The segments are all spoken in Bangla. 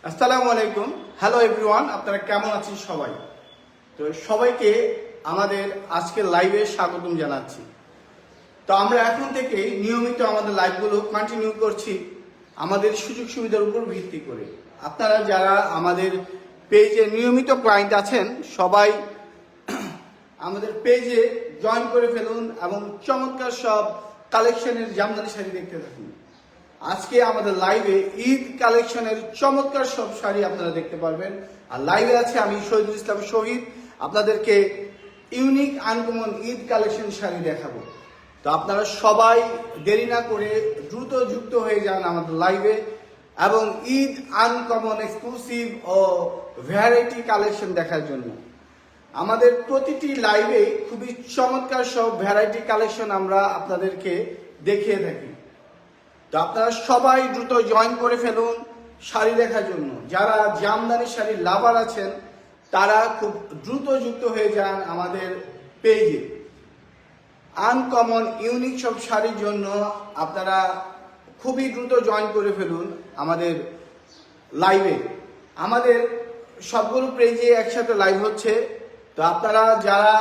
আসসালামু আলাইকুম। হ্যালো এভরিওয়ান, আপনারা কেমন আছেন সবাই? তো সবাইকে আমাদের আজকের লাইভে স্বাগতম জানাচ্ছি। তো আমরা এখন থেকে নিয়মিত আমাদের লাইভগুলো কন্টিনিউ করছি আমাদের সুযোগ সুবিধার উপর ভিত্তি করে। আপনারা যারা আমাদের পেজে নিয়মিত ক্লায়েন্ট আছেন সবাই আমাদের পেজে জয়েন করে ফেলুন এবং চমৎকার সব কালেকশনের জামদানি শাড়ি দেখতে থাকুন। আজকে আমাদের লাইভে ঈদ কালেকশনের চমৎকার সব শাড়ি আপনারা দেখতে পারবেন। আর লাইভে আছে আমি শহীদুল ইসলাম শহীদ, আপনাদেরকে unique uncommon Eid collection sari দেখাবো। তো আপনারা সবাই দেরি না করে দ্রুত যুক্ত হয়ে যান আমাদের লাইভে এবং ঈদ আনকমন এক্সক্লুসিভ ও ভ্যারাইটি কালেকশন দেখার জন্য। আমাদের প্রতিটি লাইভে খুবই চমৎকার সব ভ্যারাইটি কালেকশন আমরা আপনাদেরকে দেখিয়ে থাকি। তো আপনারা সবাই দ্রুত জয়েন করে ফেলুন শাড়ি দেখার জন্য। যারা জামদানি শাড়ির লাভার আছেন তারা খুব দ্রুত যুক্ত হয়ে যান আমাদের পেজে। আনকমন ইউনিক সব শাড়ির জন্য আপনারা খুবই দ্রুত জয়েন করে ফেলুন আমাদের লাইভে। আমাদের সবগুলো পেজে একসাথে লাইভ হচ্ছে। তো আপনারা যারা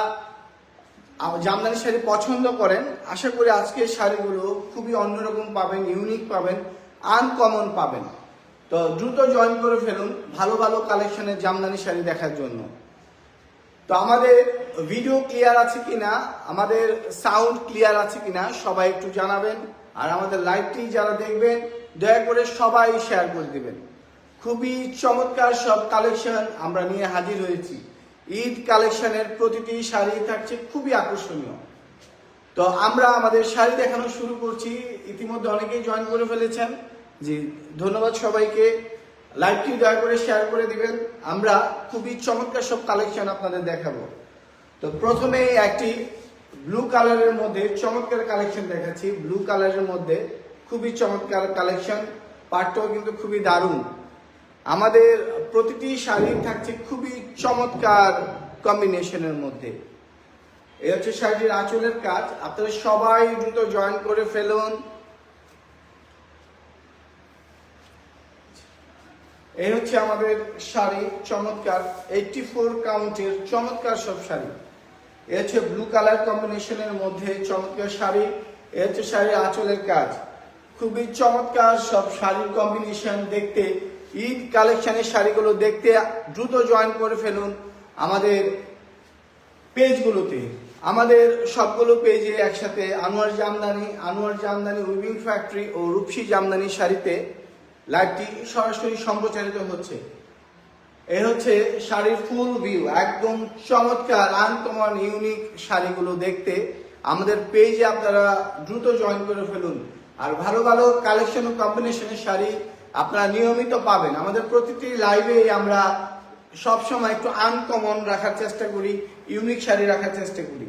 জামদানি শাড়ি পছন্দ করেন আশা করি আজকের শাড়িগুলো খুবই অন্যরকম পাবেন, ইউনিক পাবেন, আনকমন পাবেন। তো দ্রুত জয়েন করে ফেলুন ভালো ভালো কালেকশনের জামদানি শাড়ি দেখার জন্য। তো আমাদের ভিডিও ক্লিয়ার আছে কিনা, আমাদের সাউন্ড ক্লিয়ার আছে কিনা সবাই একটু জানাবেন। আর আমাদের লাইভটি যারা দেখবেন দয়া করে সবাই শেয়ার করে দিবেন। খুবই চমৎকার সব কালেকশন আমরা নিয়ে হাজির হয়েছি। ঈদ কালেকশনের প্রতিটি শাড়ি থাকছে খুবই আকর্ষণীয়। তো আমরা আমাদের শাড়ি দেখানো শুরু করছি। ইতিমধ্যে অনেকেই জয়েন করে ফেলেছেন। জি, ধন্যবাদ সবাইকে। লাইভটি দয়া করে শেয়ার করে দিবেন। আমরা খুবই চমৎকার সব কালেকশন আপনাদের দেখাবো। তো প্রথমে একটি ব্লু কালারের মধ্যে চমৎকার কালেকশন দেখাচ্ছি। ব্লু কালারের মধ্যে খুবই চমৎকার কালেকশন, পাটটাও কিন্তু খুবই দারুণ। আমাদের প্রতিটি শাড়ি থাকছে খুবই চমৎকার কম্বিনেশনের মধ্যে। এই হচ্ছে শাড়িটির আঁচলের কাজ। আপনারা সবাই দ্রুত জয়েন করে ফেলুন। এই হচ্ছে আমাদের শাড়ি, চমৎকার 84 কাউন্টের চমৎকার সব শাড়ি। এ হচ্ছে ব্লু কালার কম্বিনেশনের মধ্যে চমৎকার শাড়ি। এ হচ্ছে শাড়ির আঁচলের কাজ। খুবই চমৎকার সব শাড়ির কম্বিনেশন দেখতে, ঈদ কালেকশনের শাড়িগুলো দেখতে দ্রুত জয়েন করে ফেলুন আমাদের পেজগুলোতে। আমাদের সবগুলো পেজে একসাথে আনোয়ার জামদানি উইভিং ফ্যাক্টরি ও রূপসী জামদানি শাড়িতে লাইভটি সরাসরি সম্প্রচারিত হচ্ছে। এ হচ্ছে শাড়ির ফুল ভিউ, একদম চমৎকার আনকমন ইউনিক শাড়িগুলো দেখতে আমাদের পেজে আপনারা দ্রুত জয়েন করে ফেলুন। আর ভালো ভালো কালেকশন ও কম্বিনেশনের শাড়ি আপনারা নিয়মিত পাবেন। আমাদের প্রতিটি লাইভে আমরা সবসময় একটু আনকমন রাখার চেষ্টা করি, ইউনিক শাড়ি রাখার চেষ্টা করি।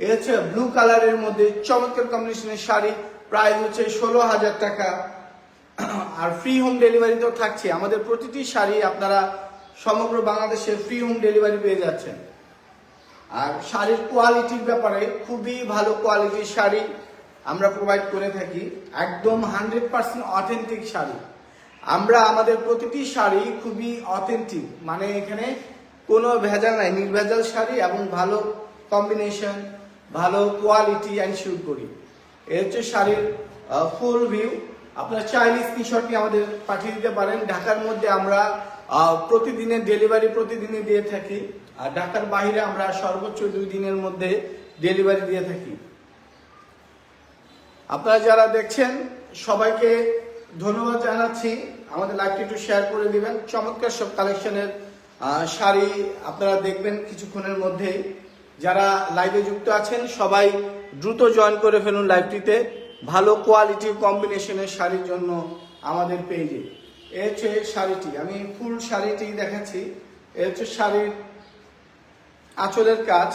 এ হচ্ছে ব্লু কালারের মধ্যে চমৎকার কম্বিনেশনের শাড়ি, প্রাইস হচ্ছে 16,000 টাকা। আর ফ্রি হোম ডেলিভারি তো থাকছে। আমাদের প্রতিটি শাড়ি আপনারা সমগ্র বাংলাদেশে ফ্রি হোম ডেলিভারি পেয়ে যাচ্ছেন। আর শাড়ির কোয়ালিটির ব্যাপারে খুবই ভালো কোয়ালিটির শাড়ি আমরা প্রোভাইড করে থাকি, একদম 100% অথেন্টিক শাড়ি। আমরা আমাদের প্রতিটি শাড়ি খুবই অথেন্টিক, মানে এখানে কোনো ভেজাল নাই, নির্ভেজাল শাড়ি এবং ভালো কম্বিনেশন, ভালো কোয়ালিটি এনশিওর করি। এ হচ্ছে শাড়ির ফুল ভিউ। আপনারা চাইলে স্ক্রিনশটটি আমাদের পাঠিয়ে দিতে পারেন। ঢাকার মধ্যে আমরা প্রতিদিনের ডেলিভারি প্রতিদিনই দিয়ে থাকি। আর ঢাকার বাইরে আমরা সর্বোচ্চ 2 দিনের মধ্যে ডেলিভারি দিয়ে থাকি। আপনারা যারা দেখছেন সবাইকে ধন্যবাদ জানাচ্ছি। আমাদের লাইভটি একটু শেয়ার করে দিবেন। চমৎকার সব কালেকশনের শাড়ি আপনারা দেখবেন কিছুক্ষণের মধ্যেই। যারা লাইভে যুক্ত আছেন সবাই দ্রুত জয়েন করে ফেলুন লাইভটিতে ভালো কোয়ালিটি কম্বিনেশনের শাড়ির জন্য আমাদের পেজে। এ হচ্ছে শাড়িটি, আমি ফুল শাড়িটি দেখাচ্ছি। এ হচ্ছে শাড়ির আঁচলের কাজ,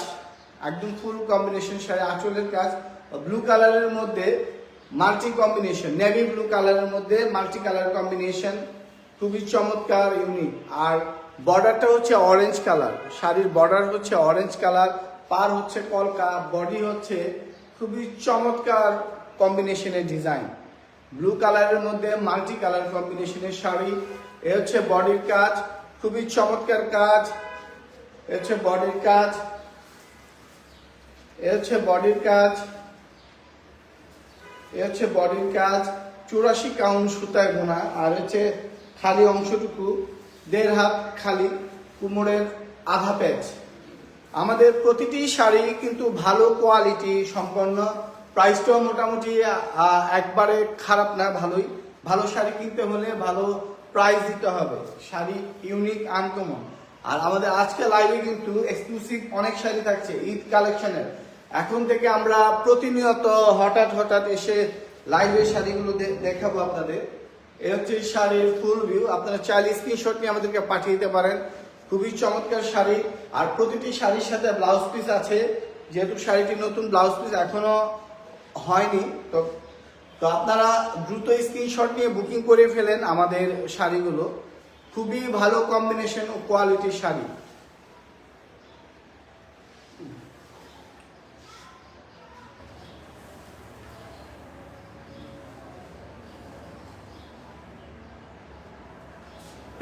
একদম ফুল কম্বিনেশন শাড়ি, আঁচলের কাজ ব্লু কালারের মধ্যে মাল্টি কম্বিনেশন, নেভি ব্লু কালারের মধ্যে মাল্টি কালার কম্বিনেশন, খুবই চমৎকার ইউনিক। আর বর্ডারটা হচ্ছে অরেঞ্জ কালার, শাড়ির বর্ডার হচ্ছে অরেঞ্জ কালার, পার হচ্ছে কলকা, বডি হচ্ছে খুবই চমৎকার কম্বিনেশনের ডিজাইন। ব্লু কালারের মধ্যে মাল্টি কালার কম্বিনেশনের শাড়ি। এ হচ্ছে বডির কাজ, খুবই চমৎকার কাজ। এ হচ্ছে বডির কাজ, এ হচ্ছে বডির কাজ, এ হচ্ছে বডির কাজ। 84 কাউন্ট সুতায় বোনা, আর হচ্ছে খালি অংশটুকু 1.5 হাত খালি, কোমরের আধা প্যাচ। আমাদের প্রতিটি শাড়ি কিন্তু ভালো কোয়ালিটি সম্পন্ন, প্রাইসটাও মোটামুটি একবারে খারাপ না, ভালোই। ভালো শাড়ি কিনতে হলে ভালো প্রাইস দিতে হবে, শাড়ি ইউনিক আনকমন। আর আমাদের আজকে লাইভে কিন্তু এক্সক্লুসিভ অনেক শাড়ি থাকছে ঈদ কালেকশনের। এখন থেকে আমরা প্রতিনিয়ত হঠাৎ এসে লাইভে শাড়িগুলো দেখাবো আপনাদের। এ হচ্ছে শাড়ির ফুল ভিউ, আপনারা চাইলে স্ক্রিনশট নিয়ে আমাদেরকে পাঠিয়ে দিতে পারেন। খুবই চমৎকার শাড়ি, আর প্রতিটি শাড়ির সাথে ব্লাউজ পিস আছে। যেহেতু শাড়িটি নতুন, ব্লাউজ পিস এখনো হয়নি, তো আপনারা দ্রুত স্ক্রিনশট নিয়ে বুকিং করে ফেলেন আমাদের শাড়িগুলো। খুবই ভালো কম্বিনেশন ও কোয়ালিটির শাড়ি।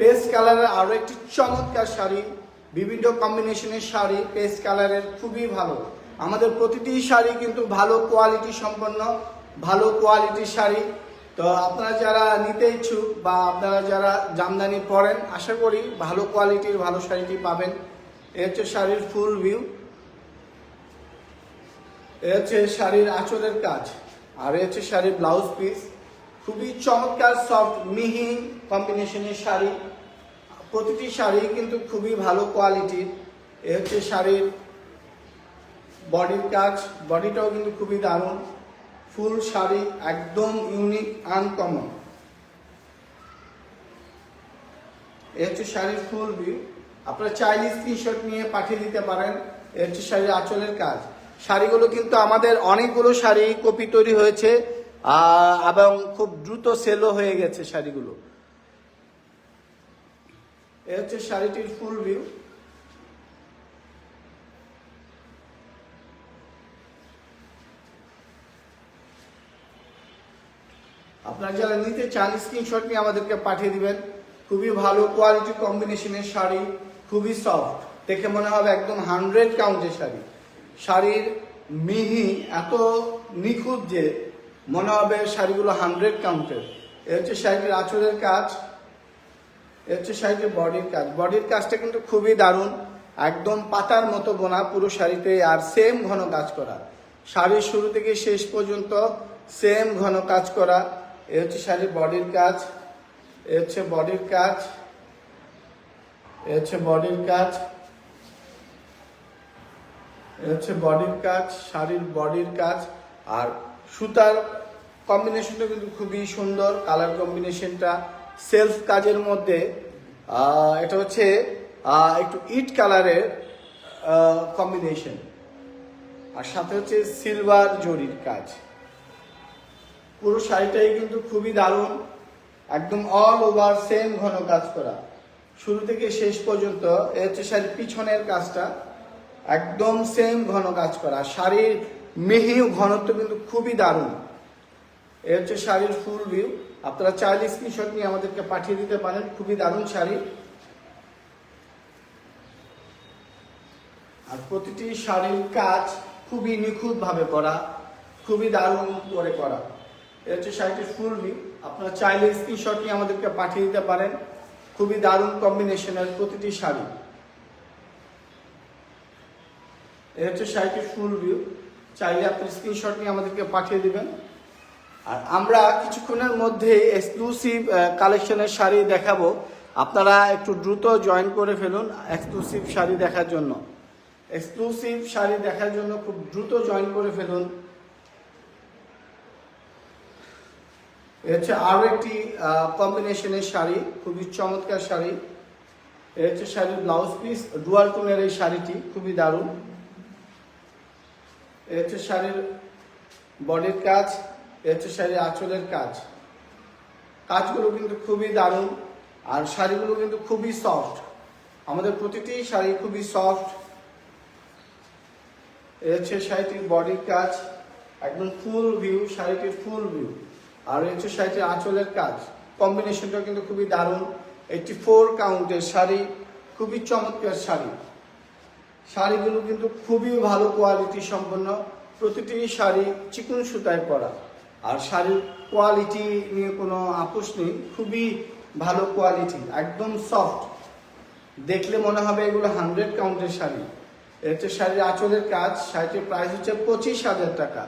পেস্ট কালারের আরো একটি চমৎকার শাড়ি, বিভিন্ন কম্বিনেশনের শাড়ি, পেস্ট কালারের খুবই ভালো। আমাদের প্রতিটি শাড়ি কিন্তু ভালো কোয়ালিটি সম্পন্ন, ভালো কোয়ালিটির শাড়ি। তো আপনারা যারা নিতে ইচ্ছুক বা আপনারা যারা জামদানি পরেন, আশা করি ভালো কোয়ালিটির ভালো শাড়িটি পাবেন। এ হচ্ছে শাড়ির ফুল ভিউ, এ হচ্ছে শাড়ির আঁচলের কাজ, আর এ হচ্ছে শাড়ির ব্লাউজ পিস। খুবই চমৎকার সফট মিহি কম্বিনেশনের শাড়ি, প্রতিটি শাড়ি কিন্তু খুবই ভালো কোয়ালিটির। এ হচ্ছে শাড়ির বডির কাজ, বডিটাও কিন্তু খুবই দারুণ। ফুল শাড়ি একদম ইউনিক আনকমন। এ হচ্ছে শাড়ির ফুল ভিউ, আপনারা চাইলে স্ক্রিনশট নিয়ে পাঠিয়ে দিতে পারেন। এ হচ্ছে শাড়ির আঁচলের কাজ। শাড়িগুলো কিন্তু আমাদের অনেকগুলো শাড়ি কপি তৈরি হয়েছে এবং খুব দ্রুত সেলও হয়ে গেছে শাড়িগুলো। এ হচ্ছে শাড়িটির ফুল ভিউ। আপনারা যারা নিতে চান স্ক্রিনশট নিয়ে আমাদেরকে পাঠিয়ে দিবেন। খুবই ভালো কোয়ালিটি কম্বিনেশনের শাড়ি, খুবই সফট, দেখে মনে হবে একদম 100 কাউন্টের শাড়ি। শাড়ির মিহি এত নিখুঁত যে মনে হবে শাড়িগুলো 100 কাউন্টের। এ হচ্ছে শাড়িটির আঁচলের কাজ, এ হচ্ছে শাড়িটির বডির কাজ। বডির কাজটা কিন্তু খুবই দারুণ, একদম পাতার মতো বোনা পুরো শাড়িতে, আর সেম ঘন কাজ করা। শাড়ির শুরু থেকে শেষ পর্যন্ত সেম ঘন কাজ করা। এ হচ্ছে শাড়ির বডির কাজ, এ হচ্ছে বডির কাজ, এ হচ্ছে বডির কাজ, এ হচ্ছে বডির কাজ, শাড়ির বডির কাজ। আর সুতার কম্বিনেশনটা কিন্তু খুবই সুন্দর, কালার কম্বিনেশনটা সেলফ কাজের মধ্যে। এটা হচ্ছে একটু ইট কালারের কম্বিনেশন, আর সাথে হচ্ছে সিলভার জরির কাজ। পুরো শাড়িটাই কিন্তু খুবই দারুণ, একদম অল ওভার সেম ঘন কাজ করা শুরু থেকে শেষ পর্যন্ত। এ হচ্ছে শাড়ির পিছনের কাজটা, একদম সেম ঘন কাজ করা। শাড়ির মিহি ঘনত্ব কিন্তু খুবই দারুণ। এ হচ্ছে শাড়ির ফুল ভিউ, আপনারা চাইলে স্ক্রিনশট নিয়ে আমাদেরকে পাঠিয়ে দিতে পারেন। খুবই দারুণ শাড়ি, আর প্রতিটি শাড়ির কাজ খুবই নিখুঁত ভাবে করা, খুবই দারুণ করে করা। এ হচ্ছে শাড়িটির ফুল ভিউ, আপনারা চাইলে স্ক্রিনশট নিয়ে আমাদেরকে পাঠিয়ে দিতে পারেন। খুবই দারুণ কম্বিনেশনের প্রতিটি শাড়ি। এ হচ্ছে শাড়িটির ফুল ভিউ, চাইলে আপনি স্ক্রিনশট নিয়ে আমাদেরকে পাঠিয়ে দিবেন। আর আমরা কিছুক্ষণের মধ্যে এক্সক্লুসিভ কালেকশনের শাড়ি দেখাবো, আপনারা একটু দ্রুত জয়েন করে ফেলুন এক্সক্লুসিভ শাড়ি দেখার জন্য। এক্সক্লুসিভ শাড়ি দেখার জন্য খুব দ্রুত জয়েন করে ফেলুন। এ হচ্ছে আরো একটি কম্বিনেশনের শাড়ি, খুবই চমৎকার শাড়ি। এ হচ্ছে শাড়ির ব্লাউজ পিস, ডুয়াল টোনের এই শাড়িটি খুবই দারুণ। এ হচ্ছে শাড়ির বডির কাজ, এ হচ্ছে শাড়ির আঁচলের কাজ। কাজগুলো কিন্তু খুবই দারুণ, আর শাড়িগুলো কিন্তু খুবই সফট। আমাদের প্রতিটি শাড়ি খুবই সফট। এ হচ্ছে শাড়িটির বডির কাজ, একদম ফুল ভিউ, শাড়িটির ফুল ভিউ। আর এই হচ্ছে শাড়িটির আঁচলের কাজ, কম্বিনেশনটা কিন্তু খুবই দারুণ। 84 কাউন্টের শাড়ি, খুবই চমৎকার শাড়ি। শাড়িগুলো কিন্তু খুবই ভালো কোয়ালিটি সম্পন্ন, প্রতিটি শাড়ি চিকন সুতায় করা। আর শাড়ির কোয়ালিটি নিয়ে কোনো আপোষ নেই, খুবই ভালো কোয়ালিটি, একদম সফট, দেখলে মনে হবে এগুলো 100 কাউন্টের শাড়ি। হচ্ছে শাড়ির আঁচলের কাজ, শাড়িটির প্রাইস হচ্ছে 25,000 টাকা।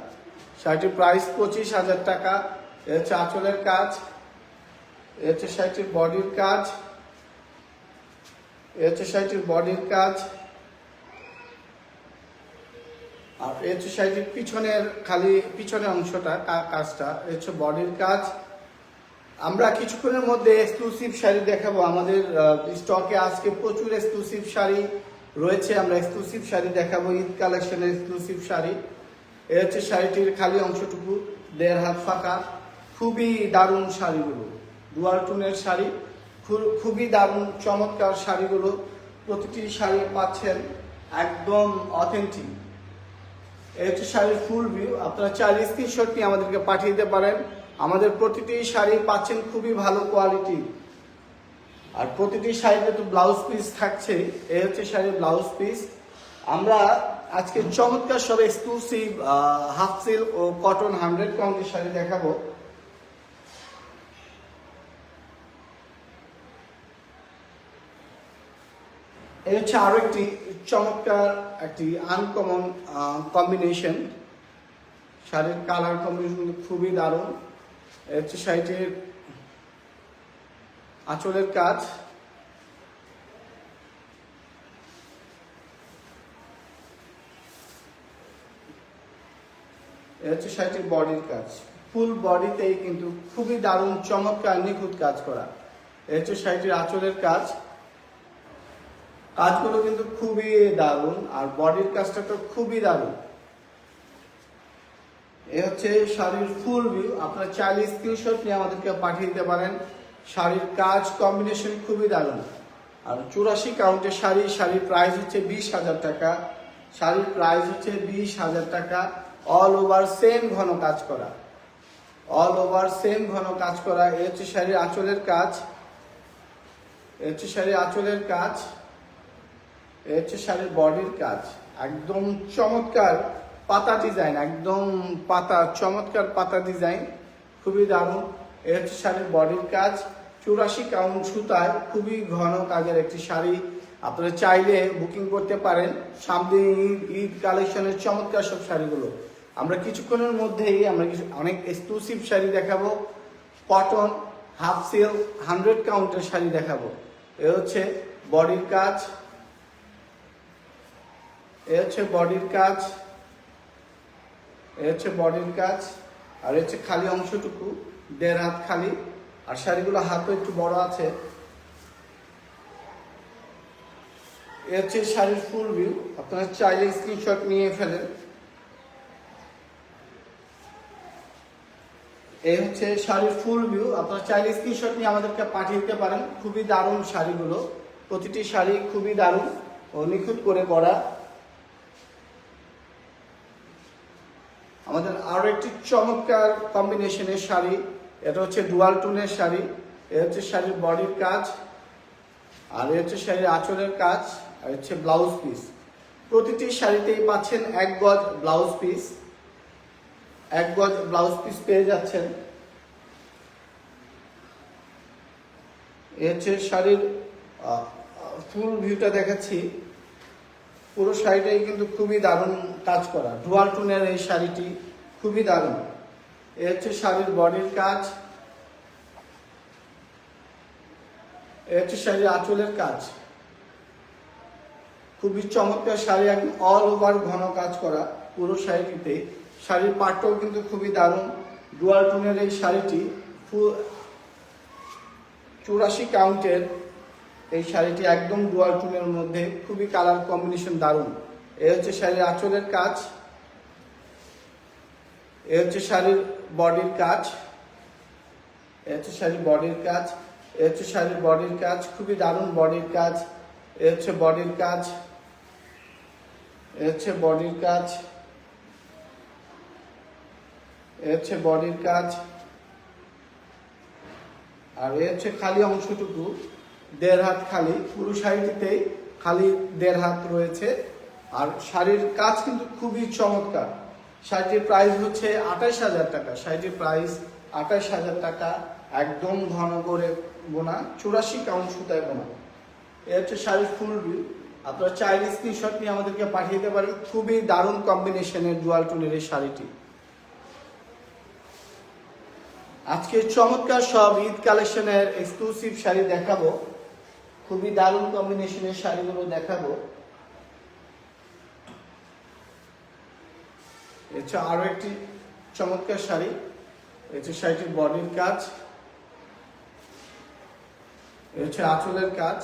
শাড়িটির প্রাইস 25,000 টাকা। হচ্ছে আঁচলের কাজ, হচ্ছে শাড়িটির বডির কাজ, হচ্ছে শাড়িটির বডির কাজ। আর এই হচ্ছে শাড়িটির পিছনের পিছনের অংশটা কাজটা, হচ্ছে বডির কাজ। আমরা কিছুক্ষণের মধ্যে এক্সক্লুসিভ শাড়ি দেখাবো। আমাদের স্টকে আজকে প্রচুর এক্সক্লুসিভ শাড়ি রয়েছে, আমরা এক্সক্লুসিভ শাড়ি দেখাবো, ঈদ কালেকশনের এক্সক্লুসিভ শাড়ি। এই হচ্ছে শাড়িটির খালি অংশটুকু, 1.5 হাত ফাঁকা, খুবই দারুণ শাড়িগুলো, ডুয়াল টোনের শাড়ি, খুবই দারুণ চমৎকার শাড়িগুলো। প্রতিটি শাড়ি পাচ্ছেন একদম অথেন্টিক। এই হচ্ছে শাড়ির ফুল ভিউ, আপনারা চাইলে স্ক্রিনশট নিয়ে আমাদেরকে পাঠিয়ে দিতে পারেন। আমাদের প্রতিটি শাড়ি পাচ্ছেন খুবই ভালো কোয়ালিটি। আর প্রতিটি শাড়িতে তো ব্লাউজ পিস থাকছে। এই হচ্ছে শাড়ির ব্লাউজ পিস। আমরা আজকে চমৎকার সব এক্সক্লুসিভ হাফ সিল্ক ও কটন 100 কাউন্টের শাড়ি দেখাবো। এই হচ্ছে আরো একটি চমৎকার একটি আনকমন কম্বিনেশন। শাড়ির কালার কম্বিনেশন খুবই দারুণ। এই হচ্ছে শাড়িটির আঁচলের কাজ, এই হচ্ছে শাড়িটির বডির কাজ, ফুল বডিতেই কিন্তু খুবই দারুণ চমৎকার নিখুঁত কাজ করা। এই হচ্ছে শাড়িটির আঁচলের কাজ, কাজগুলো কিন্তু খুবই দারুণ, আর বডির কাজটা তো খুবই দারুণ। এ হচ্ছে শাড়ির ফুল ভিউ, আপনারা চাইলে স্ক্রিনশট নিয়ে আমাদেরকে পাঠিয়ে দিতে পারেন। শাড়ির কাজ কম্বিনেশন খুবই দারুণ। আর 84 কাউন্টের শাড়ি, শাড়ির প্রাইস হচ্ছে 20,000 টাকা। শাড়ির প্রাইস হচ্ছে 20,000 টাকা। অল ওভার সেম ঘন কাজ করা, অল ওভার সেম ঘন কাজ করা। এ হচ্ছে শাড়ির আঁচলের কাজ, এ হচ্ছে শাড়ির আঁচলের কাজ, এ হচ্ছে শাড়ির বডির কাজ, একদম চমৎকার পাতা ডিজাইন, একদম পাতা, চমৎকার পাতা ডিজাইন, খুবই দারুণ। এ হচ্ছে শাড়ির বডির কাজ, 84 কাউন্ট সুতায় খুবই ঘন কাজের একটি শাড়ি। আপনারা চাইলে বুকিং করতে পারেন। সামনে ঈদ কালেকশনের চমৎকার সব শাড়িগুলো আমরা কিছুক্ষণের মধ্যেই অনেক এক্সক্লুসিভ শাড়ি দেখাবো। কটন হাফ সিল্ক 100 কাউন্টের শাড়ি দেখাবো। এ হচ্ছে বডির কাজ, এ হচ্ছে বডির কাজ, এ হচ্ছে বডির কাজ। আর হচ্ছে খালি অংশটুকু 1.5 হাত খালি, আর শাড়িগুলো হাতও একটু বড় আছে। এ হচ্ছে শাড়ির ফুল ভিউ, আপনারা চাইলে স্ক্রিনশট নিয়ে ফেলেন। এই হচ্ছে শাড়ির ফুল ভিউ, আপনারা চাইলে স্ক্রিনশট নিয়ে আমাদেরকে পাঠিয়ে দিতে পারেন। খুবই দারুণ শাড়িগুলো, প্রতিটি শাড়ি খুবই দারুণ ও নিখুঁত করে করা। আমাদের আরো একটি চমৎকার কম্বিনেশনের শাড়ি, এটা হচ্ছে ডুয়াল টোনের শাড়ি। এ হচ্ছে শাড়ির বডির কাজ, আর এ হচ্ছে শাড়ির আঁচলের কাজ, আর হচ্ছে ব্লাউজ পিস। প্রতিটি শাড়িতেই পাচ্ছেন 1 গজ ব্লাউজ পিস, 1 গজ ব্লাউজ পিস পেয়ে যাচ্ছেন। এ হচ্ছে শাড়ির ফুল ভিউটা দেখাচ্ছি। পুরো শাড়িটাই কিন্তু খুবই দারুণ কাজ করা, ডুয়াল টোনের এই শাড়িটি খুবই দারুণ। এ হচ্ছে শাড়ির বডির কাজ, এ হচ্ছে শাড়ির আঁচলের কাজ, খুবই চমৎকার শাড়ি, একদম অল ওভার ঘন কাজ করা পুরো শাড়িটিতে। শাড়ির পাটটাও কিন্তু খুবই দারুণ, ডুয়াল টোনের এই শাড়িটি 84 কাউন্টের এই শাড়িটি একদম ডুয়াল টোনের মধ্যে, খুবই কালার কম্বিনেশন দারুণ। এ হচ্ছে শাড়ির আঁচলের কাজ, এ হচ্ছে শাড়ির বডির কাজ, এ হচ্ছে শাড়ির বডির কাজ, এ হচ্ছে শাড়ির বডির কাজ, খুবই দারুণ বডির কাজ। এ হচ্ছে বডির কাজ, এ হচ্ছে বডির কাজ, এ হচ্ছে বডির কাজ, এ আর এ হচ্ছে খালি অংশটুকু, 1.5 হাত খালি, পুরো শাড়িটিতেই খালি 1.5 হাত রয়েছে। আর শাড়ির কাজ কিন্তু খুবই চমৎকার। শাড়িটির প্রাইস হচ্ছে 28,000 টাকা। শাড়িটির প্রাইস 28,000 টাকা, একদম ঘন করে বোনা, 84 কাউন্ট সুতায় বোনা। এ হচ্ছে শাড়ির ফুল ভিউ। আপনারা চাইলে স্ক্রিনশট নিয়ে আমাদেরকে পাঠিয়ে দিতে পারেন। খুবই দারুণ কম্বিনেশনের ডুয়াল টোনের এই শাড়িটি। আজকে চমৎকার সব ঈদ কালেকশনের এক্সক্লুসিভ শাড়ি দেখাবো, খুবই দারুণ কম্বিনেশনের শাড়িগুলো দেখাবো। এটা আরো একটি চমৎকার শাড়ি। এটা শাড়িটির বডির কাজ, এটা হচ্ছে আঁচলের কাজ।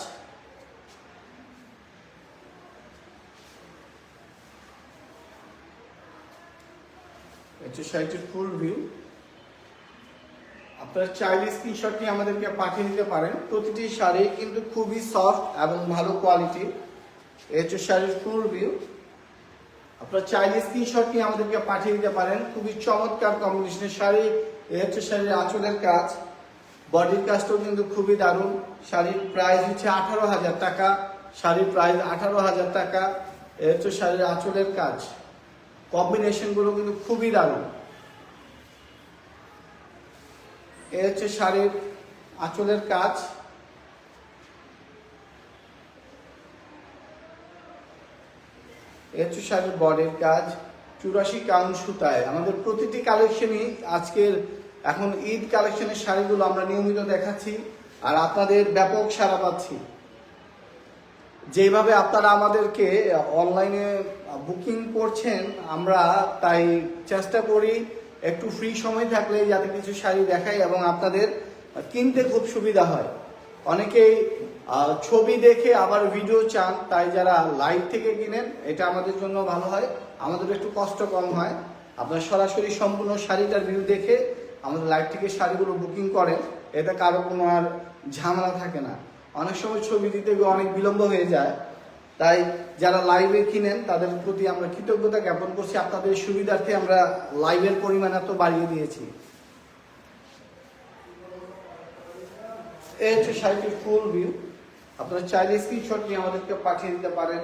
এটা শাড়িটির ফুল ভিউ। আপনারা চাইলে স্ক্রিনশট নিয়ে আমাদেরকে পাঠিয়ে দিতে পারেন। প্রতিটি শাড়ি কিন্তু খুবই সফট এবং ভালো কোয়ালিটির। এই হচ্ছে শাড়ির ফুল ভিউ। আপনারা চাইলে স্ক্রিনশট নিয়ে আমাদেরকে পাঠিয়ে দিতে পারেন। খুবই চমৎকার কম্বিনেশনের শাড়ি। এই হচ্ছে শাড়ির আঁচলের কাজ, বডির কাজটাও কিন্তু খুবই দারুণ। শাড়ির প্রাইস হচ্ছে 18,000 টাকা। শাড়ির প্রাইস 18,000 টাকা। এই হচ্ছে শাড়ির আঁচলের কাজ, কম্বিনেশনগুলো কিন্তু খুবই দারুণ। এই হচ্ছে শাড়ির আঁচলের কাজ। এই হচ্ছে শাড়ির বডির কাজ, 84 কাউন্ট সুতায়। আমাদের প্রতিটি কালেকশনই আজকের এখন ঈদ কালেকশনের শাড়িগুলো আমরা নিয়মিত দেখাচ্ছি, আর আপনাদের ব্যাপক সাড়া পাচ্ছি। যেভাবে আপনারা আমাদেরকে অনলাইনে বুকিং করছেন, আমরা তাই চেষ্টা করি একটু ফ্রি সময় থাকলে যাতে কিছু শাড়ি দেখাই এবং আপনাদের কিনতে খুব সুবিধা হয়। অনেকেই ছবি দেখে আবার ভিডিও চান, তাই যারা লাইভ থেকে কিনেন এটা আমাদের জন্য ভালো হয়, আমাদের একটু কষ্ট কম হয়। আপনারা সরাসরি সম্পূর্ণ শাড়িটার ভিউ দেখে আমাদের লাইভ থেকে শাড়িগুলো বুকিং করেন, এতে কারো কোনো আর ঝামেলা থাকে না। অনেক সময় ছবি দিতে গিয়ে অনেক বিলম্ব হয়ে যায়, তাই যারা লাইভে কিনেন তাদের প্রতি আমরা কৃতজ্ঞতা জ্ঞাপন করছি। আপনাদের সুবিধার্থে আমরা লাইভের পরিমাণ এত বাড়িয়ে দিয়েছি। এই হচ্ছে শাড়িটির ফুল ভিউ। আপনারা চাইলে স্ক্রিনশট নিয়ে আমাদেরকে পাঠিয়ে দিতে পারেন।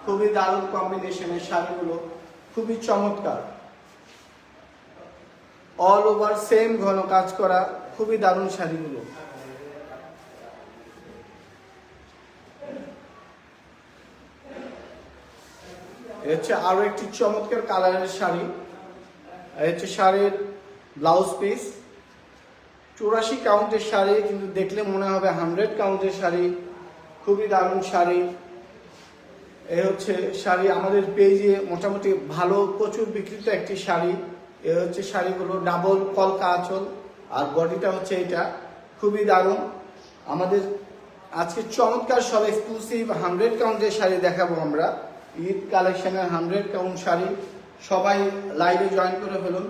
খুবই দারুণ কম্বিনেশনের শাড়িগুলো, খুবই চমৎকার। অল ওভার সেম ঘন কাজ করা, খুবই দারুণ শাড়িগুলো। হচ্ছে আরো একটি চমৎকার কালারের শাড়ি। হচ্ছে শাড়ির ব্লাউজ পিস, 84 কাউন্টের শাড়ি, কিন্তু দেখলে মনে হবে 100 কাউন্টের শাড়ি। খুবই দারুণ শাড়ি। এই হচ্ছে শাড়ি আমাদের পেজে মোটামুটি ভালো প্রচুর বিক্রিত একটি শাড়ি। এ হচ্ছে শাড়িগুলো ডাবল কলকা আঁচল, আর বডিটা হচ্ছে এটা, খুবই দারুণ। আমাদের আজকে চমৎকার সব এক্সক্লুসিভ 100 কাউন্টের শাড়ি দেখাবো আমরা। ঈদ কালেকশনের 100 কাউন্ট শাড়ি, সবাই লাইভে জয়েন করে ফেলুন।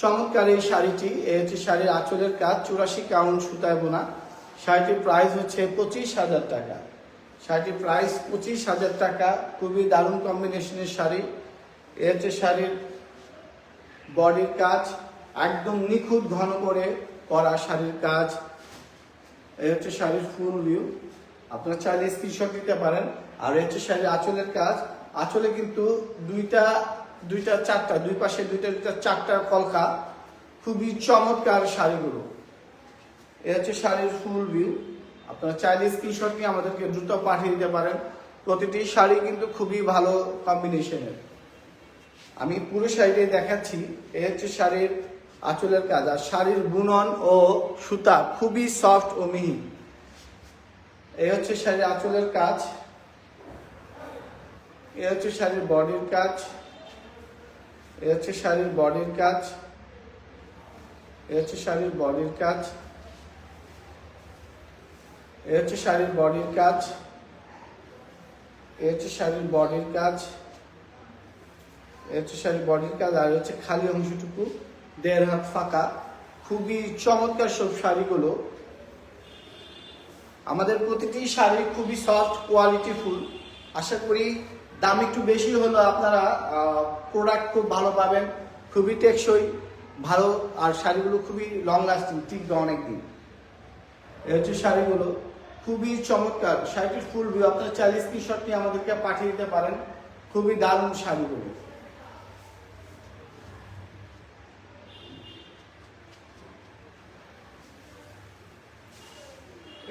চমৎকার এই শাড়িটি। এ হচ্ছে শাড়ির আঁচলের কাজ, 84 কাউন্ট সুতায় বোনা। শাড়িটির প্রাইস হচ্ছে 25,000 টাকা। শাড়িটির প্রাইস 25,000 টাকা। খুবই দারুণ কম্বিনেশনের শাড়ি। এ হচ্ছে শাড়ির বডির কাজ, একদম নিখুঁত ঘন করে করা শাড়ির কাজ। এই হচ্ছে শাড়ির ফুল ভিউ। আপনারা চাইলে স্ক্রিনশট দিতে পারেন। আর হচ্ছে শাড়ির আঁচলের কাজ, আঁচলে কিন্তু দুইটা চারটা, দুই পাশে দুইটা চারটা কলকা, খুবই চমৎকার শাড়িগুলো। এ হচ্ছে শাড়ির ফুল ভিউ। আপনারা চাইলে স্ক্রিনশট নিয়ে আমাদেরকে দ্রুত পাঠিয়ে দিতে পারেন। প্রতিটি শাড়ি কিন্তু খুবই ভালো কম্বিনেশনের। আমি পুরো শাড়িটাই দেখাচ্ছি। এ হচ্ছে শাড়ির আঁচলের কাজ, আর শাড়ির বুনন ও সুতা খুবই সফট ও মিহি। এই হচ্ছে শাড়ির আঁচলের কাজ। এ হচ্ছে শাড়ির বডির কাজ। এ হচ্ছে শাড়ির বডির কাজ। এ হচ্ছে শাড়ির বডির কাজ। এ হচ্ছে শাড়ির বডির কাজ। এ হচ্ছে শাড়ির বডির কাজ। এ হচ্ছে শাড়ির বডির কাজ। আর হচ্ছে খালি অংশটুকু 1.5 হাত ফাঁকা। খুবই চমৎকার সব শাড়িগুলো। আমাদের প্রতিটি শাড়ি খুবই সফট, কোয়ালিটিফুল। আশা করি দাম একটু বেশি হলেও আপনারা প্রোডাক্ট খুব ভালো পাবেন, খুবই টেকসই, ভালো। আর শাড়িগুলো খুবই লং লাস্টিং, টিকবে অনেক দিন। এই হচ্ছে শাড়িগুলো, খুবই চমৎকার। শাড়িটির ফুল ভিউ আপনারা চাইলে স্ক্রিনশট নিয়ে আমাদেরকে পাঠিয়ে দিতে পারেন। খুবই দারুণ শাড়িগুলো।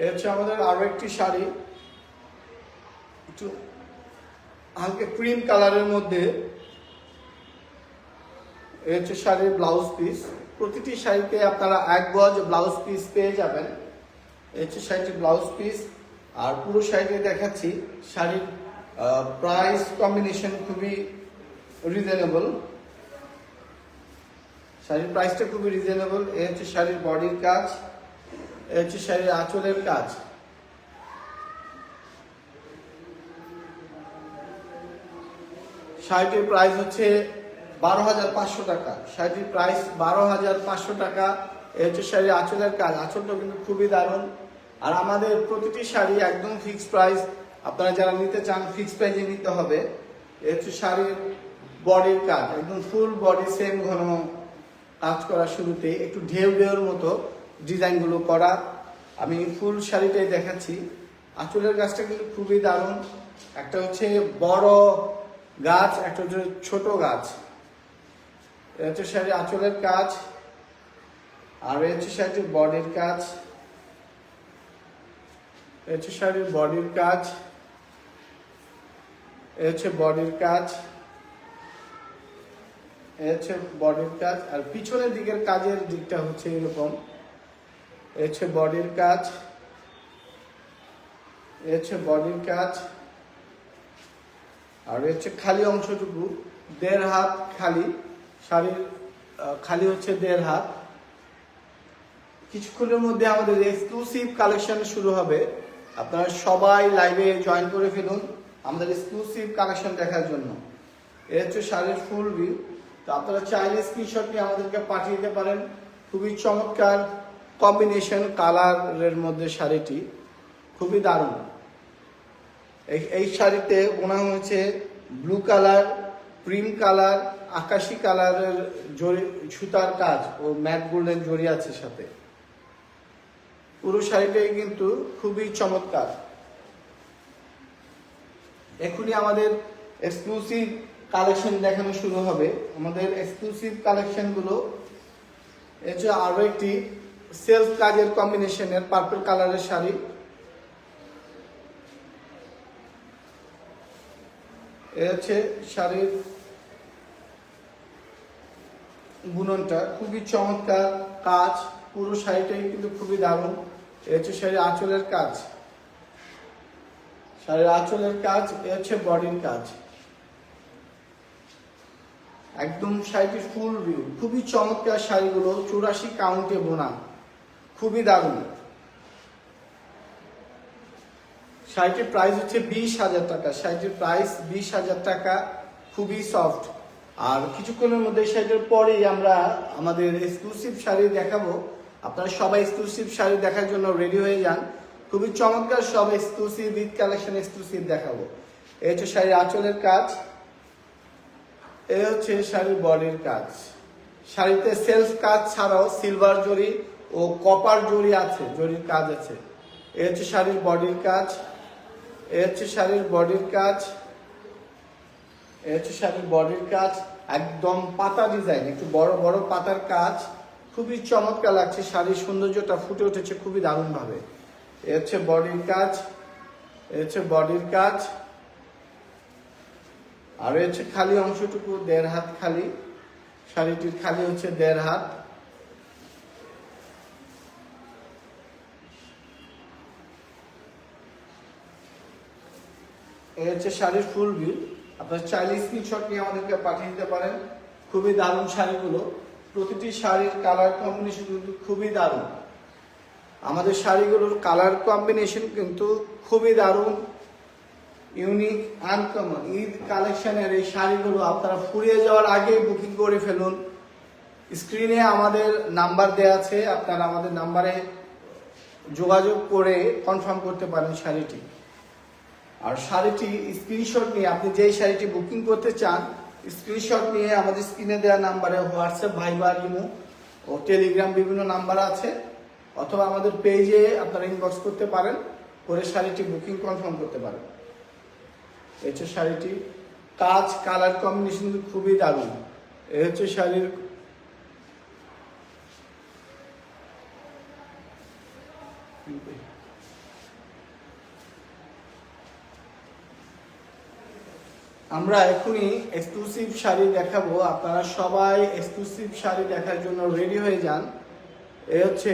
এই হচ্ছে আমাদের আরো একটি শাড়ি, একটু হালকা ক্রিম কালারের মধ্যে। এই হচ্ছে শাড়ির ব্লাউজ পিস। প্রতিটি শাড়িতে আপনারা এক গজ ব্লাউজ পিস পেয়ে যাবেন। এই হচ্ছে শাড়িটির ব্লাউজ পিস। আর পুরো শাড়িটি দেখাচ্ছি। শাড়ির প্রাইস কম্বিনেশন খুবই রিজনেবল। শাড়ির প্রাইসটা খুবই রিজনেবল। এই হচ্ছে শাড়ির বডির কাজ, এই হচ্ছে শাড়ির আঁচলের কাজ। শাড়িটির প্রাইস হচ্ছে 12,500 টাকা। শাড়িটির প্রাইস 12,500 টাকা। এই হচ্ছে শাড়ির আঁচলের কাজ। আঁচলটা কিন্তু খুবই দারুণ। আর আমাদের প্রতিটি শাড়ি একদম ফিক্সড প্রাইস। আপনারা যারা নিতে চান ফিক্সড প্রাইসে নিতে হবে। এই হচ্ছে শাড়ির বডির কাজ, একদম ফুল বডি সেম ঘন কাজ করা। শুরুতে একটু ঢেউ ঢেউর মতো ডিজাইনগুলো করা। আমি ফুল শাড়িটাই দেখাচ্ছি। আঁচলের গাছটা কিন্তু খুবই দারুণ। একটা হচ্ছে বড় গাছ, একটা হচ্ছে ছোট গাছ। এটা হচ্ছে শাড়ির আঁচলের কাজ। আর এই হচ্ছে শাড়িটির বডির কাজ। এই হচ্ছে শাড়ির বডির কাজ। এই হচ্ছে বডির কাজ। এই হচ্ছে বডির কাজ। আর পিছনের দিকের কাজের দিকটা হচ্ছে এরকম। এই হচ্ছে বডির কাজ। এই হচ্ছে বডির কাজ। আর হচ্ছে খালি অংশটুকু 1.5 হাত খালি। শাড়ির খালি হচ্ছে 1.5 হাত। কিছুক্ষণের মধ্যে আমাদের এক্সক্লুসিভ কালেকশন শুরু হবে। আপনারা সবাই লাইভে জয়েন করে ফেলুন আমাদের এক্সক্লুসিভ কালেকশন দেখার জন্য। এই হচ্ছে শাড়ির ফুল ভিউ। তো আপনারা চাইলে স্ক্রিনশট নিয়ে আমাদেরকে পাঠিয়ে দিতে পারেন। খুবই চমৎকার কম্বিনেশন কালারের মধ্যে শাড়িটি, খুবই দারুণ। এই শাড়িতে বোনা হয়েছে ব্লু কালার, ক্রিম কালার, আকাশি কালারের জরি সুতার কাজ ও ম্যাট গোল্ডেন জরি আছে সাথে। পুরো শাড়িটাই কিন্তু খুবই চমৎকার। এখনই আমাদের এক্সক্লুসিভ কালেকশন দেখানো শুরু হবে। আমাদের এক্সক্লুসিভ কালেকশন গুলো হচ্ছে আরো একটি সেলফ কাজের কম্বিনেশনের পার্পল কালারের শাড়ি। এ হচ্ছে শাড়ির বুননটা, খুবই চমৎকার কাজ। পুরো শাড়িটাই কিন্তু খুবই দারুণ। এ হচ্ছে শাড়ির আঁচলের কাজ। শাড়ির আঁচলের কাজ। এ হচ্ছে বডির কাজ। একদম শাড়িটির ফুল ভিউ। খুবই চমৎকার শাড়িগুলো 84 কাউন্টে বোনা, খুবই দারুণ। শাড়িটির প্রাইস হচ্ছে 20,000 টাকা। শাড়িটির প্রাইস 20,000 টাকা। খুবই সফট। আর কিছুক্ষণের মধ্যে শাড়িটার পরেই আমরা আমাদের এক্সক্লুসিভ শাড়ি দেখাবো। আপনারা সবাই এক্সক্লুসিভ শাড়ি দেখার জন্য রেডি হয়ে যান। খুবই চমৎকার সব এক্সক্লুসিভ ঈদ কালেকশন এক্সক্লুসিভ দেখাবো। এই হচ্ছে শাড়ির আঁচলের কাজ। এই হচ্ছে শাড়ির বডির কাজ। শাড়িতে সেলফ কাজ ছাড়াও সিলভার জরি ও কপার জরি আছে, জরির কাজ আছে। এই হচ্ছে শাড়ির বডির কাজ। এই হচ্ছে শাড়ির বডির কাজ। এই হচ্ছে শাড়ির বডির কাজ। একদম পাতা ডিজাইন, একটু বড় বড় পাতার কাজ। খুবই চমৎকার লাগছে। শাড়ির সৌন্দর্যটা ফুটে উঠেছে খুবই দারুণ ভাবে। এই হচ্ছে বডির কাজ। এই হচ্ছে বডির কাজ। আর হচ্ছে খালি অংশটুকু 1.5 হাত খালি। শাড়িটির খালি হচ্ছে 1.5 হাত। এই হচ্ছে শাড়ির ফুল ভিউ। আপনার চাইলে স্ক্রিনশট নিয়ে আমাদেরকে পাঠিয়ে দিতে পারেন। খুবই দারুণ শাড়িগুলো। প্রতিটি শাড়ির কালার কম্বিনেশন কিন্তু খুবই দারুণ। আমাদের শাড়িগুলোর কালার কম্বিনেশন কিন্তু খুবই দারুণ, ইউনিক, আনকমন। ঈদ কালেকশনের এই শাড়িগুলো আপনারা ফুরিয়ে যাওয়ার আগে বুকিং করে ফেলুন। স্ক্রিনে আমাদের নাম্বার দেওয়া আছে, আপনারা আমাদের নাম্বারে যোগাযোগ করে কনফার্ম করতে পারেন শাড়িটি। আর শাড়িটি স্ক্রিনশট নিয়ে আপনি যেই শাড়িটি বুকিং করতে চান স্ক্রিনশট নিয়ে আমাদের স্ক্রিনে দেওয়া নাম্বারে হোয়াটসঅ্যাপ, ভাইবার, ইমো ও টেলিগ্রাম বিভিন্ন নাম্বার আছে। অথবা আমাদের পেজে আপনারা ইনবক্স করতে পারেন, করে শাড়িটি বুকিং কনফার্ম করতে পারেন। এই হচ্ছে শাড়িটি, কাজ কালার কম্বিনেশন খুবই দারুণ। এই হচ্ছে শাড়ির আমরা এখনই এক্সক্লুসিভ শাড়ি দেখাবো। আপনারা সবাই এক্সক্লুসিভ শাড়ি দেখার জন্য রেডি হয়ে যান। এ হচ্ছে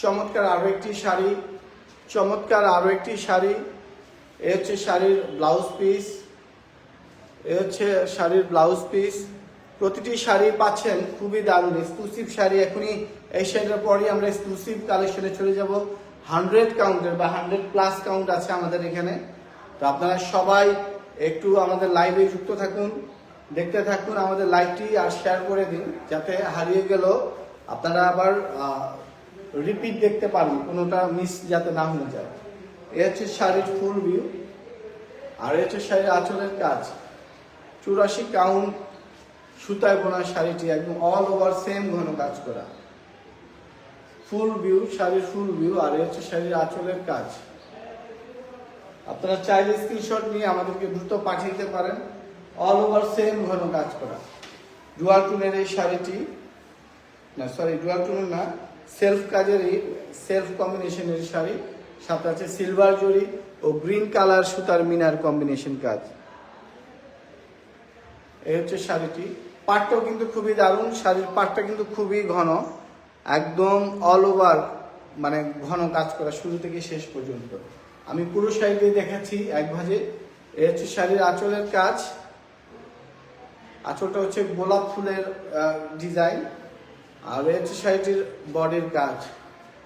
চমৎকার আরো একটি শাড়ি, চমৎকার আরো একটি শাড়ি। এ হচ্ছে শাড়ির ব্লাউজ পিস, এ হচ্ছে শাড়ির ব্লাউজ পিস। প্রতিটি শাড়ি পাচ্ছেন খুবই দারুণ এক্সক্লুসিভ শাড়ি। এখনই এই শাড়িটার পরই আমরা এক্সক্লুসিভ কালেকশনে চলে যাব। 100 কাউন্টের বা 100+ কাউন্ট আছে আমাদের এখানে। তো আপনারা সবাই একটু আমাদের লাইভে যুক্ত থাকুন, দেখতে থাকুন আমাদের লাইভটি, আর শেয়ার করে দিন যাতে হারিয়ে গেল আপনারা আবার রিপিট দেখতে পারেন, কোনোটা মিস যাতে না হয়ে যায়। এ হচ্ছে শাড়ির ফুল ভিউ, আর এ হচ্ছে শাড়ির আঁচলের কাজ। 84 কাউন্ট সুতায় বোনা শাড়িটি, একদম অল ওভার সেম ঘন কাজ করা। ফুল ভিউ, শাড়ির ফুল ভিউ, আর এ হচ্ছে শাড়ির আঁচলের কাজ। আপনারা চাইলে স্ক্রিনশট নিয়ে আমাদেরকে দ্রুত পাঠিয়ে দিতে পারেন। অল ওভার সেম ঘন কাজ করা ডুয়াল টুনের এই শাড়িটি, না সরি ডুয়াল টুনের না, সেলফ কাজেরই, সেলফ কম্বিনেশনের শাড়ি। সাথে আছে সিলভার জরি ও গ্রিন কালার সুতার মিনার কম্বিনেশন কাজ। এই হচ্ছে শাড়িটি, পাটটাও কিন্তু খুবই দারুণ। শাড়ির পাটটা কিন্তু খুবই ঘন, একদম অল ওভার মানে ঘন কাজ করা শুরু থেকে শেষ পর্যন্ত। আমি পুরো শাড়িটি দেখাচ্ছি এক ভাঁজে। এ হচ্ছে শাড়ির আঁচলের কাজ, আঁচলটা হচ্ছে গোলাপ ফুলের ডিজাইন, আর এ হচ্ছে শাড়িটির বডির কাজ।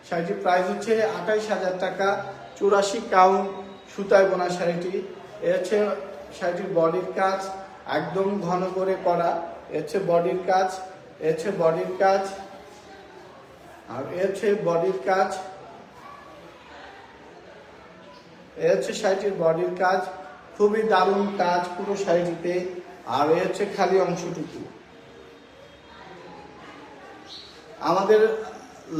শাড়িটির প্রাইস হচ্ছে 28,000 টাকা। 84 কাউন্ট সুতায় বোনা শাড়িটি। এ হচ্ছে শাড়িটির বডির কাজ, একদম ঘন করে করা। এ হচ্ছে বডির কাজ, এ হচ্ছে বডির কাজ, আর এ হচ্ছে বডির কাজ। এ হচ্ছে শাড়িটির বডির কাজ, খুবই দারুণ কাজ পুরো শাড়িটিতে। আর এ হচ্ছে খালি অংশটুকু। আমাদের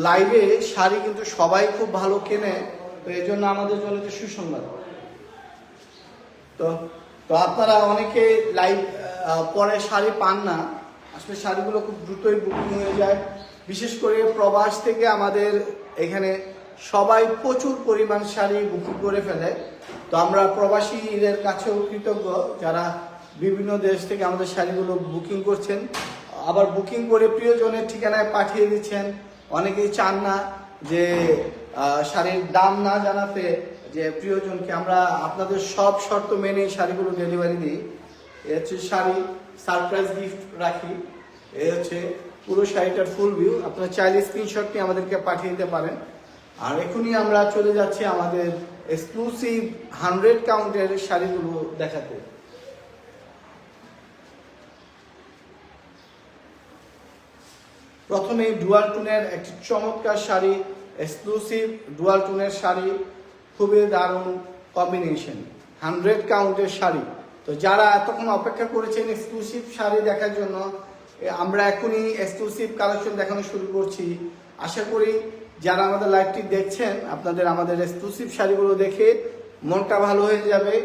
লাইভে শাড়ি কিন্তু সবাই খুব ভালো কেনে, তো এই জন্য আমাদের জন্য তো সুসংবাদ। তো তো আপনারা অনেকে লাইভ পরে শাড়ি পান না, আসলে শাড়িগুলো খুব দ্রুতই বুকিং হয়ে যায়। বিশেষ করে প্রবাস থেকে আমাদের এখানে সবাই প্রচুর পরিমাণ শাড়ি বুকিং করে ফেলে। তো আমরা প্রবাসীদের কাছেও কৃতজ্ঞ যারা বিভিন্ন দেশ থেকে আমাদের শাড়িগুলো বুকিং করছেন, আবার বুকিং করে প্রিয়জনের ঠিকানায় পাঠিয়ে দিচ্ছেন। অনেকেই চান না যে শাড়ির দাম না জানাতে, যে প্রিয়জনকে আমরা আপনাদের সব শর্ত মেনে শাড়িগুলো ডেলিভারি দিই। এ হচ্ছে শাড়ি, সারপ্রাইজ গিফট রাখি। এ হচ্ছে পুরো শাড়িটার ফুল ভিউ। আপনারা চাইলে স্ক্রিনশট নিয়ে আমাদেরকে পাঠিয়ে দিতে পারেন। আর এখনই আমরা চলে যাচ্ছি আমাদের এক্সক্লুসিভ 100 কাউন্টের শাড়িগুলো দেখাতে। প্রথমে ডুয়াল টুনের একটি চমৎকার শাড়ি, এক্সক্লুসিভ ডুয়াল টুনের শাড়ি, খুবই দারুণ কম্বিনেশন, 100 কাউন্টের শাড়ি। তো যারা এতক্ষণ অপেক্ষা করেছেন এক্সক্লুসিভ শাড়ি দেখার জন্য, আমরা এখনই এক্সক্লুসিভ কালেকশন দেখানো শুরু করছি। আশা করি যারা আমাদের লাইভটি দেখছেন আপনাদের আমাদের এক্সক্লুসিভ শাড়িগুলো দেখে মনটা ভালো হয়ে যাবে।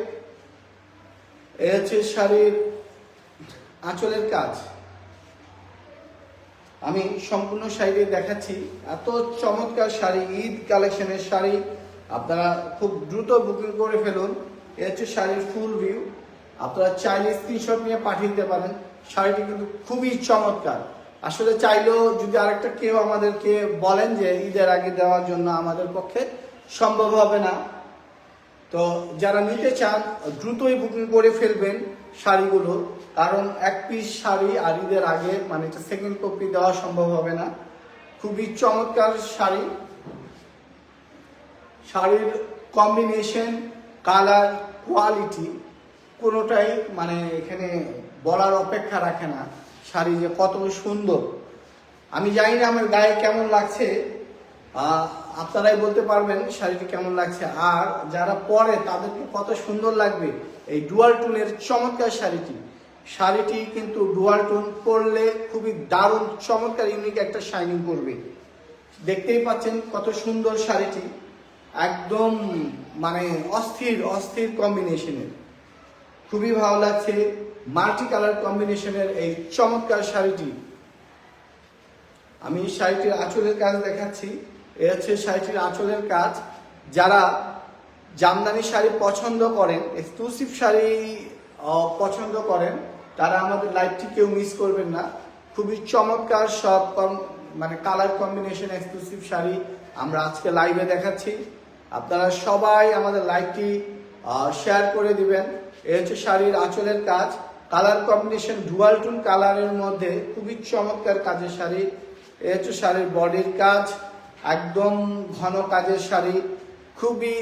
এ হচ্ছে শাড়ির আঁচলের কাজ। আমি সম্পূর্ণ শাড়ি দেখাচ্ছি। এত চমৎকার শাড়ি, ঈদ কালেকশনের শাড়ি, আপনারা খুব দ্রুত বুকিং করে ফেলুন। এ হচ্ছে শাড়ির ফুল ভিউ। আপনারা চাইলে স্ক্রিনশট নিয়ে পাঠিয়ে দিতে পারেন। শাড়িটি কিন্তু খুবই চমৎকার। আসলে চাইলেও যদি আরেকটা কেউ আমাদেরকে বলেন যে ঈদের আগে দেওয়ার জন্য, আমাদের পক্ষে সম্ভব হবে না। তো যারা নিতে চান দ্রুতই বুকিং করে ফেলবেন শাড়িগুলো, কারণ এক পিস শাড়ি আর ঈদের আগে মানে একটা সেকেন্ড কপি দেওয়া সম্ভব হবে না। খুবই চমৎকার শাড়ি, শাড়ির কম্বিনেশন, কালার, কোয়ালিটি কোনোটাই মানে এখানে বলার অপেক্ষা রাখে না। শাড়ি যে কত সুন্দর, আমি জানি না আমার গায়ে কেমন লাগছে, আপনারাই বলতে পারবেন শাড়িটি কেমন লাগছে। আর যারা পরে তাদেরকে কত সুন্দর লাগবে এই ডুয়াল টোনের চমৎকার শাড়িটি। শাড়িটি কিন্তু ডুয়াল টোন পরলে খুবই দারুণ চমৎকার ইউনিক একটা শাইনিং করবে। দেখতেই পাচ্ছেন কত সুন্দর শাড়িটি, একদম মানে অস্থির অস্থির কম্বিনেশনের, খুবই ভালো লাগছে মাল্টি কালার কম্বিনেশনের এই চমৎকার শাড়িটি। আমি শাড়িটির আঁচলের কাজ দেখাচ্ছি। এ হচ্ছে শাড়িটির আঁচলের কাজ। যারা জামদানি শাড়ি পছন্দ করেন, এক্সক্লুসিভ শাড়ি পছন্দ করেন, তারা আমাদের লাইভটি কেউ মিস করবেন না। খুবই চমৎকার সব মানে কালার কম্বিনেশন এক্সক্লুসিভ শাড়ি আমরা আজকে লাইভে দেখাচ্ছি। আপনারা সবাই আমাদের লাইভটি শেয়ার করে দিবেন। এ হচ্ছে শাড়ির আঁচলের কাজ, কালার কম্বিনেশন ডুয়াল টোন কালারের মধ্যে খুবই চমৎকার কাজের শাড়ি। এ হচ্ছে শাড়ির বডির কাজ, একদম ঘন কাজের শাড়ি, খুবই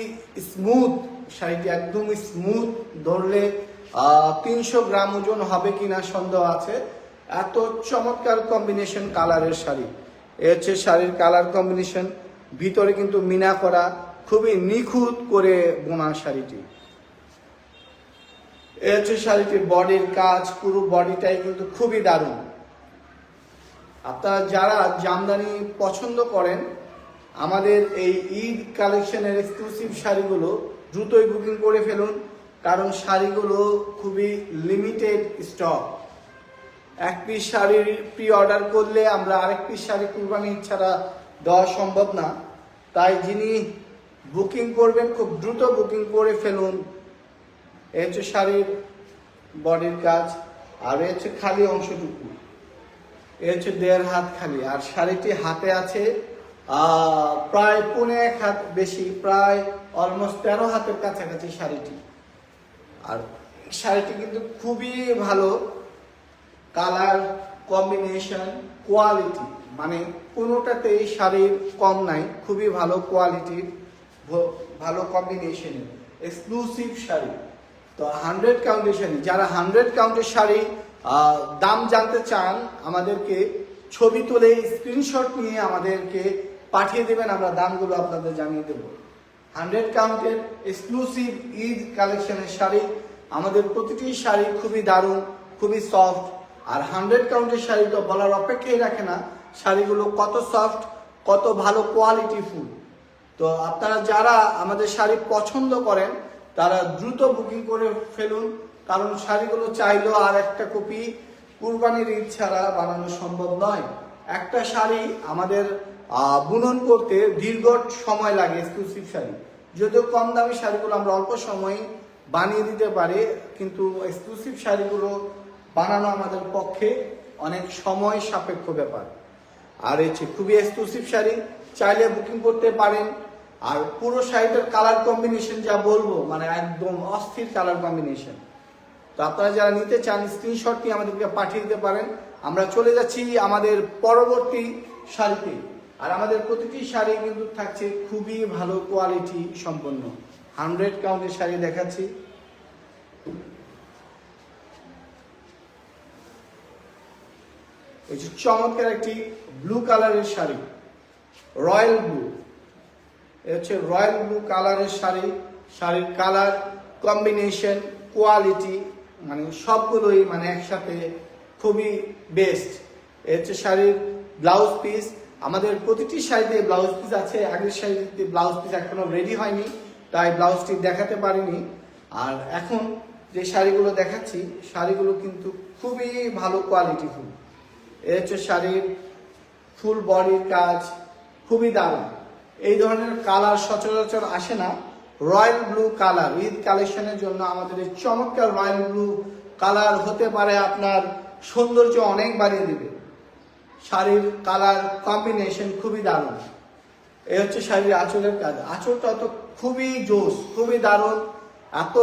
স্মুথ শাড়িটি, একদম স্মুথ, ধরলে 300 গ্রাম ওজন হবে কিনা সন্দেহ আছে, এত চমৎকার কম্বিনেশন কালারের শাড়ি। এ হচ্ছে শাড়ির কালার কম্বিনেশন, ভিতরে কিন্তু মিনা করা, খুবই নিখুঁত করে বোনা শাড়িটি। এ হচ্ছে শাড়িটির বডির কাজ, পুরো বডিটাই কিন্তু খুবই দারুণ। আপনারা যারা জামদানি পছন্দ করেন, আমাদের এই ঈদ কালেকশনের এক্সক্লুসিভ শাড়িগুলো দ্রুতই বুকিং করে ফেলুন, কারণ শাড়িগুলো খুবই লিমিটেড স্টক। এক পিস শাড়ির প্রি অর্ডার করলে আমরা আরেক পিস শাড়ি কুরবানি ছাড়া দেওয়া সম্ভব না। তাই যিনি বুকিং করবেন খুব দ্রুত বুকিং করে ফেলুন। এ হচ্ছে শাড়ির বডির কাজ, আর এ হচ্ছে খালি অংশটুকু, এ হচ্ছে 1.5 হাত খালি। আর শাড়িটি হাতে আছে প্রায় 1.5 হাত বেশি, প্রায় অলমোস্ট 13 হাতের কাছাকাছি শাড়িটি। আর শাড়িটি কিন্তু খুবই ভালো কালার কম্বিনেশন, কোয়ালিটি, মানে কোনোটাতেই শাড়ির কম নাই, খুবই ভালো কোয়ালিটির, ভালো কম্বিনেশনের এক্সক্লুসিভ শাড়ি। তো 100 কাউন্টের শাড়ি, যারা 100 কাউন্টের শাড়ি দাম জানতে চান, আমাদেরকে ছবি তুলে স্ক্রিনশট নিয়ে আমাদেরকে পাঠিয়ে দেবেন, আমরা দামগুলো আপনাদের জানিয়ে দেব। 100 কাউন্টের এক্সক্লুসিভ ঈদ কালেকশনের শাড়ি, আমাদের প্রতিটি শাড়ি খুবই দারুণ, খুবই সফট। আর 100 কাউন্টের শাড়ি তো বলার অপেক্ষাই রাখে না, শাড়িগুলো কত সফট, কত ভালো কোয়ালিটি ফুল। তো আপনারা যারা আমাদের শাড়ি পছন্দ করেন, তারা দ্রুত বুকিং করে ফেলুন, কারণ শাড়িগুলো চাইলেও আর একটা কপি কুরবানির ঈদ ছাড়া বানানো সম্ভব নয়। একটা শাড়ি আমাদের বুনন করতে দীর্ঘ সময় লাগে এক্সক্লুসিভ শাড়ি, যদিও কম দামি শাড়িগুলো আমরা অল্প সময়ে বানিয়ে দিতে পারি, কিন্তু এক্সক্লুসিভ শাড়িগুলো বানানো আমাদের পক্ষে অনেক সময় সাপেক্ষ ব্যাপার। আর হচ্ছে খুবই এক্সক্লুসিভ শাড়ি, চাইলে বুকিং করতে পারেন। আর পুরো শাড়িটার কালার কম্বিনেশন যা বলবো, মানে একদম অস্থির কালার কম্বিনেশন। তো আপনারা যারা নিতে চান স্ক্রিনশট নিয়ে আমাদেরকে পাঠিয়ে দিতে পারেন। আমরা চলে যাচ্ছি আমাদের পরবর্তী শাড়িতে। আর আমাদের প্রতিটি শাড়ি কিন্তু থাকছে খুবই ভালো কোয়ালিটি সম্পন্ন। 100 কাউন্টের শাড়ি দেখাচ্ছি। এই যে চমৎকার একটি ব্লু কালারের শাড়ি, রয়্যাল ব্লু। এটা হচ্ছে রয়্যাল ব্লু কালারের শাড়ি। শাড়ির কালার কম্বিনেশন, কোয়ালিটি, মানে সবগুলোই মানে একসাথে খুবই বেস্ট। এ হচ্ছে শাড়ির ব্লাউজ পিস। আমাদের প্রতিটি শাড়িতে ব্লাউজ পিস আছে। আগের শাড়িতে ব্লাউজ পিস এখনো রেডি হয়নি, তাই ব্লাউজটি দেখাতে পারিনি। আর এখন যে শাড়িগুলো দেখাচ্ছি, শাড়িগুলো কিন্তু খুবই ভালো কোয়ালিটিফুল। এ হচ্ছে শাড়ির ফুল বডির কাজ, খুবই দারুণ। এই ধরনের কালার সচরাচর আসে না। রয়্যাল ব্লু কালার ঈদ কালেকশনের জন্য আমাদের এই চমৎকার রয়্যাল ব্লু কালার হতে পারে আপনার সৌন্দর্য অনেক বাড়িয়ে দিবে। শাড়ির কালার কম্বিনেশন খুবই দারুণ। এই হচ্ছে শাড়ির আঁচলের কাজ। আঁচলটা তো খুবই জোস, খুবই দারুণ, এত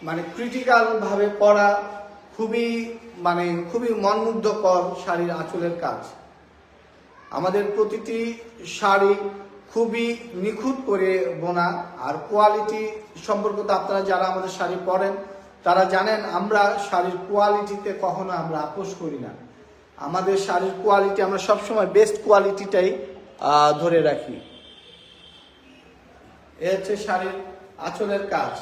মানে ক্রিটিক্যাল ভাবে করা, খুবই মনমুগ্ধকর শাড়ির আঁচলের কাজ। আমাদের প্রতিটি শাড়ি খুবই নিখুঁত করে বোনা। আর কোয়ালিটি সম্পর্কে তো আপনারা যারা আমাদের শাড়ি পরেন তারা জানেন, আমরা শাড়ির কোয়ালিটিতে কখনো আমরা আপোষ করি না। আমাদের শাড়ির কোয়ালিটি আমরা সবসময় বেস্ট কোয়ালিটিটাই ধরে রাখি। এ হচ্ছে শাড়ির আঁচলের কাজ।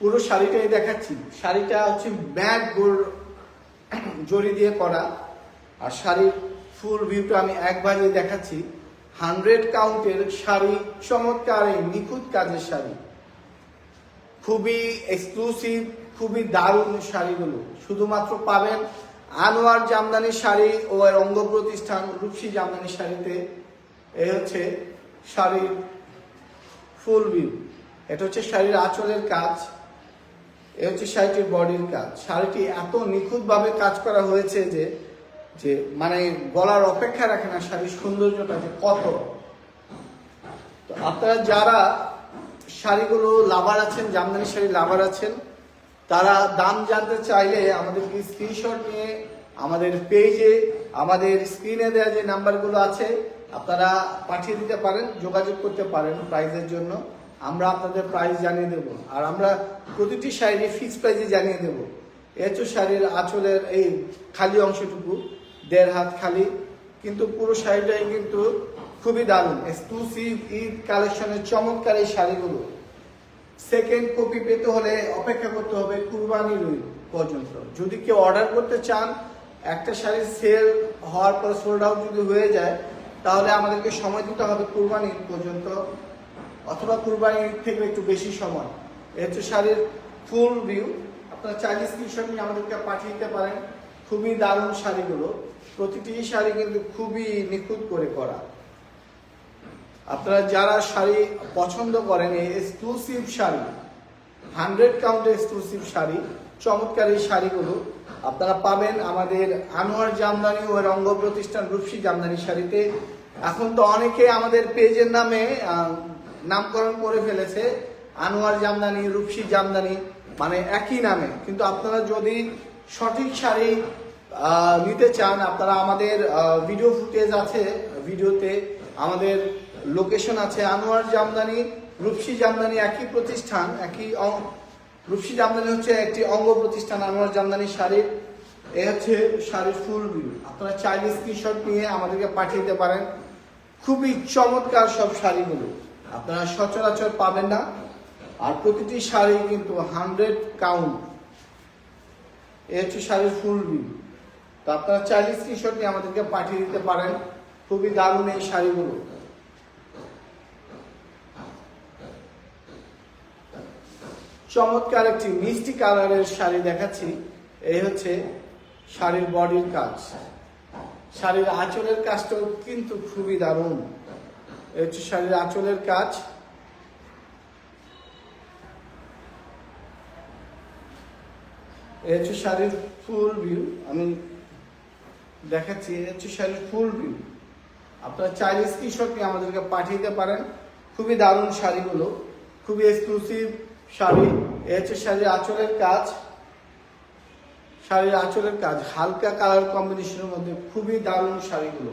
পুরো শাড়িটাই দেখাচ্ছি। শাড়িটা হচ্ছে ম্যাট গোল্ড জরি দিয়ে করা। আর শাড়ির ফুল ভিউটা আমি একবারে দেখাচ্ছি। 100 কাউন্টের শাড়ি, চমৎকার এই নিখুঁত কাজের শাড়ি, খুবই এক্সক্লুসিভ, খুবই দারুণ শাড়িগুলো শুধুমাত্র পাবেন আনোয়ার জামদানি শাড়ি ও এর অঙ্গ প্রতিষ্ঠান রূপসী জামদানি শাড়িতে। এই হচ্ছে শাড়ির ফুল ভিউ। এটা হচ্ছে শাড়ির আঁচলের কাজ, এ হচ্ছে শাড়িটির বডির কাজ। শাড়িটি এত নিখুঁতভাবে কাজ করা হয়েছে যে যে মানে বলার অপেক্ষা রাখে না শাড়ির সৌন্দর্যটা যে কত। তো আপনারা যারা শাড়িগুলো লাভার আছেন, জামদানি শাড়ি লাভার আছেন, তারা দাম জানতে চাইলে আমাদেরকে স্ক্রিনশট নিয়ে আমাদের পেজে, আমাদের স্ক্রিনে দেওয়া যে নাম্বারগুলো আছে আপনারা পাঠিয়ে দিতে পারেন, যোগাযোগ করতে পারেন প্রাইজের জন্য। আমরা আপনাদের প্রাইস জানিয়ে দেব, আর আমরা প্রতিটি শাড়ি ফিক্সড প্রাইজে জানিয়ে দেব। এতো শাড়ির আঁচলের এই খালি অংশটুকু 1.5 হাত খালি, কিন্তু পুরো শাড়িটাই কিন্তু খুবই দারুণ এক্সক্লুসিভ ঈদ কালেকশনের চমৎকার এই শাড়িগুলো। সেকেন্ড কপি পেতে হলে অপেক্ষা করতে হবে কুরবানির ঈদ পর্যন্ত। যদি কেউ অর্ডার করতে চান, একটা শাড়ি সেল হওয়ার পর সোল্ড আউট যদি হয়ে যায়, তাহলে আমাদেরকে সময় দিতে হবে কুরবানির ঈদ পর্যন্ত, অথবা কুরবানির ঈদ থেকে একটু বেশি সময়। এ হচ্ছে শাড়ির ফুল ভিউ। আপনারা চাইলে স্ক্রিনশট নিয়ে আমাদেরকে পাঠিয়ে দিতে পারেন। খুবই দারুণ শাড়িগুলো, প্রতিটি শাড়ি কিন্তু খুবই নিখুঁত করে করা। আপনারা যারা শাড়ি পছন্দ করেন, এই এক্সক্লুসিভ শাড়ি, 100 কাউন্টের এক্সক্লুসিভ শাড়ি, চমৎকার এই শাড়িগুলো আপনারা পাবেন আমাদের আনোয়ার জামদানি ও অঙ্গ প্রতিষ্ঠান রূপসী জামদানি শাড়িতে। এখন তো অনেকে আমাদের পেজের নামে নামকরণ করে ফেলেছে, আনোয়ার জামদানি, রূপসী জামদানি, মানে একই নামে। কিন্তু আপনারা যদি সঠিক শাড়ি নিতে চান, আপনারা আমাদের ভিডিও ফুটেজ আছে, ভিডিওতে আমাদের লোকেশন আছে। আনোয়ার জামদানি, রূপসী জামদানি একই প্রতিষ্ঠান, রূপসী জামদানি হচ্ছে একটি অঙ্গ প্রতিষ্ঠান আনোয়ার জামদানি শাড়ির। এ হচ্ছে শাড়ির ফুল ভিউ। আপনারা চাইলে স্ক্রিনশট নিয়ে আমাদেরকে পাঠিয়ে দিতে পারেন। খুবই চমৎকার সব শাড়িগুলো আপনারা সচরাচর পাবেন না, আর প্রতিটি শাড়ি কিন্তু 100 কাউন্ট। এ হচ্ছে শাড়ির ফুল ভিউ। তো আপনারা চাইলে স্ক্রিনশট নিয়ে আমাদেরকে পাঠিয়ে দিতে পারেন। খুবই দারুণ এই শাড়িগুলো। চমৎকার একটি মিষ্টি কালারের শাড়ি দেখাচ্ছি। এই হচ্ছে শাড়ির বডির কাজ, শাড়ির আঁচলের কাজটাও কিন্তু খুবই দারুণ। এই হচ্ছে শাড়ির আঁচলের কাজ। এই হচ্ছে শাড়ির ফুল ভিউ, আমি দেখাচ্ছি। এই হচ্ছে শাড়ির ফুল ভিউ। আপনারা চাইলে স্ক্রিনশট নিয়ে আমাদেরকে পাঠিয়ে দিতে পারেন। খুবই দারুণ শাড়িগুলো, খুবই এক্সক্লুসিভ শাড়ি। এ হচ্ছে শাড়ির আঁচলের কাজ, শাড়ির আঁচলের কাজ হালকা কালার কম্বিনেশনের মধ্যে খুবই দারুণ শাড়িগুলো।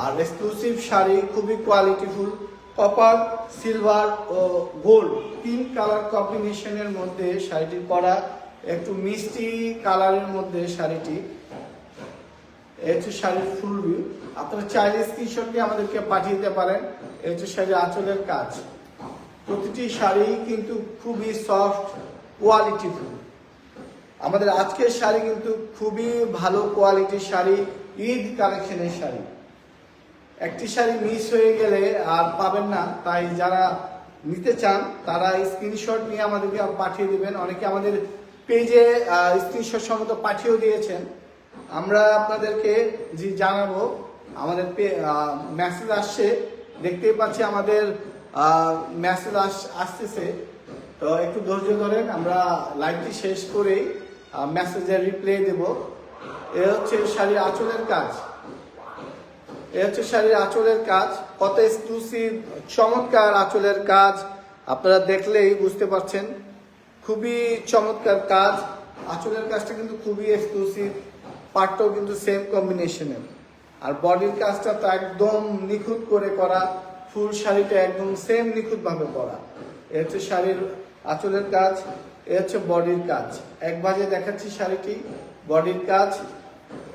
আর এক্সক্লুসিভ শাড়ি, খুবই কোয়ালিটিফুল। কপার, সিলভার ও গোল্ড 3 কালার কম্বিনেশনের মধ্যে শাড়িটি করা, একটু মিষ্টি কালারের মধ্যে শাড়িটি। এই হচ্ছে শাড়ির ফুল ভিউ। আপনারা চাইলে স্ক্রিনশট নিয়ে আমাদেরকে পাঠিয়ে দিতে পারেন। এই হচ্ছে শাড়ির আঁচলের কাজ। প্রতিটি শাড়ি কিন্তু খুবই সফট, কোয়ালিটিফুল। আমাদের আজকের শাড়ি কিন্তু খুবই ভালো কোয়ালিটির শাড়ি, ঈদ কালেকশনের শাড়ি। একটি শাড়ি মিস হয়ে গেলে আর পাবেন না, তাই যারা নিতে চান তারা স্ক্রিনশট নিয়ে আমাদেরকে পাঠিয়ে দিবেন। অনেকে আমাদের পেজে স্ক্রিনশট সমেত পাঠিয়েও দিয়েছেন। আমরা আপনাদেরকে যে জানাবো, আমাদের মেসেজ আসছে, দেখতেই পাচ্ছি আমাদের মেসেজ আসতেছে। তো একটু ধৈর্য ধরেন, আমরা লাইভটি শেষ করেই মেসেজের রিপ্লাই দেব। এ হচ্ছে শাড়ির আঁচলের কাজ, এ হচ্ছে শাড়ির আঁচলের কাজ। কত এক্সক্লুসিভ চমৎকার আঁচলের কাজ, আপনারা দেখলেই বুঝতে পারছেন। খুবই চমৎকার কাজ, আঁচলের কাজটা কিন্তু খুবই এক্সক্লুসিভ। পাটটাও কিন্তু সেম কম্বিনেশনের, আর বডির কাজটা তো একদম নিখুঁত করে করা। ফুল শাড়িটা একদম সেম নিখুঁত ভাবে করা। এ হচ্ছে শাড়ির আঁচলের কাজ, এ হচ্ছে বডির কাজ। এক ভাজে দেখাচ্ছি শাড়িটি, বডির কাজ।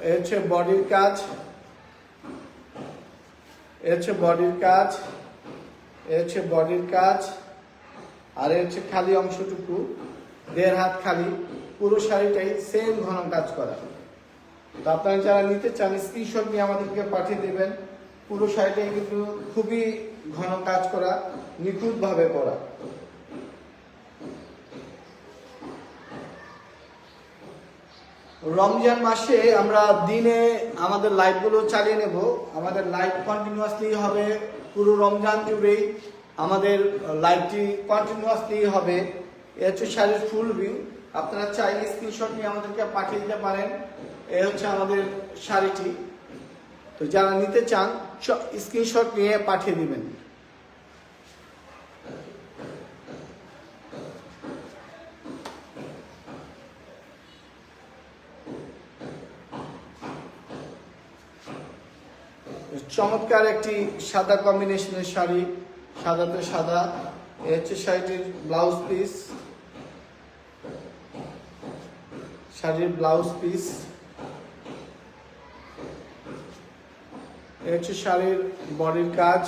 এ হচ্ছে বডির কাজ, এ হচ্ছে বডির কাজ, এ হচ্ছে বডির কাজ। আর এ হচ্ছে খালি অংশটুকু 1.5 হাত খালি। পুরো শাড়িটাই সেম ঘন কাজ করা। তো আপনারা যারা নিতে চান স্ক্রিনশট নিয়ে আমাদেরকে পাঠিয়ে দেবেন। পুরো শাড়িটাই কিন্তু খুবই ঘন কাজ করা, নিখুঁতভাবে করা। রমজান মাসে আমরা দিনে আমাদের লাইভগুলো চালিয়ে নেব। আমাদের লাইভ কন্টিনিউয়াসলি হবে পুরো রমজান জুড়েই, আমাদের লাইভটি কন্টিনিউয়াসলি হবে। এ হচ্ছে শাড়ির ফুল ভিউ। আপনারা চাইলে স্ক্রিনশট নিয়ে আমাদেরকে পাঠিয়ে দিতে পারেন। এ হচ্ছে আমাদের শাড়িটি। তো যারা নিতে চান স্ক্রিনশট নিয়ে পাঠিয়ে দিবেন। চমৎকার একটি সাদা কম্বিনেশনের শাড়ি, সাদাতে সাদা। এ হচ্ছে শাড়িটির ব্লাউজ পিস, শাড়ির ব্লাউজ পিস। এ হচ্ছে শাড়ির বডির কাজ,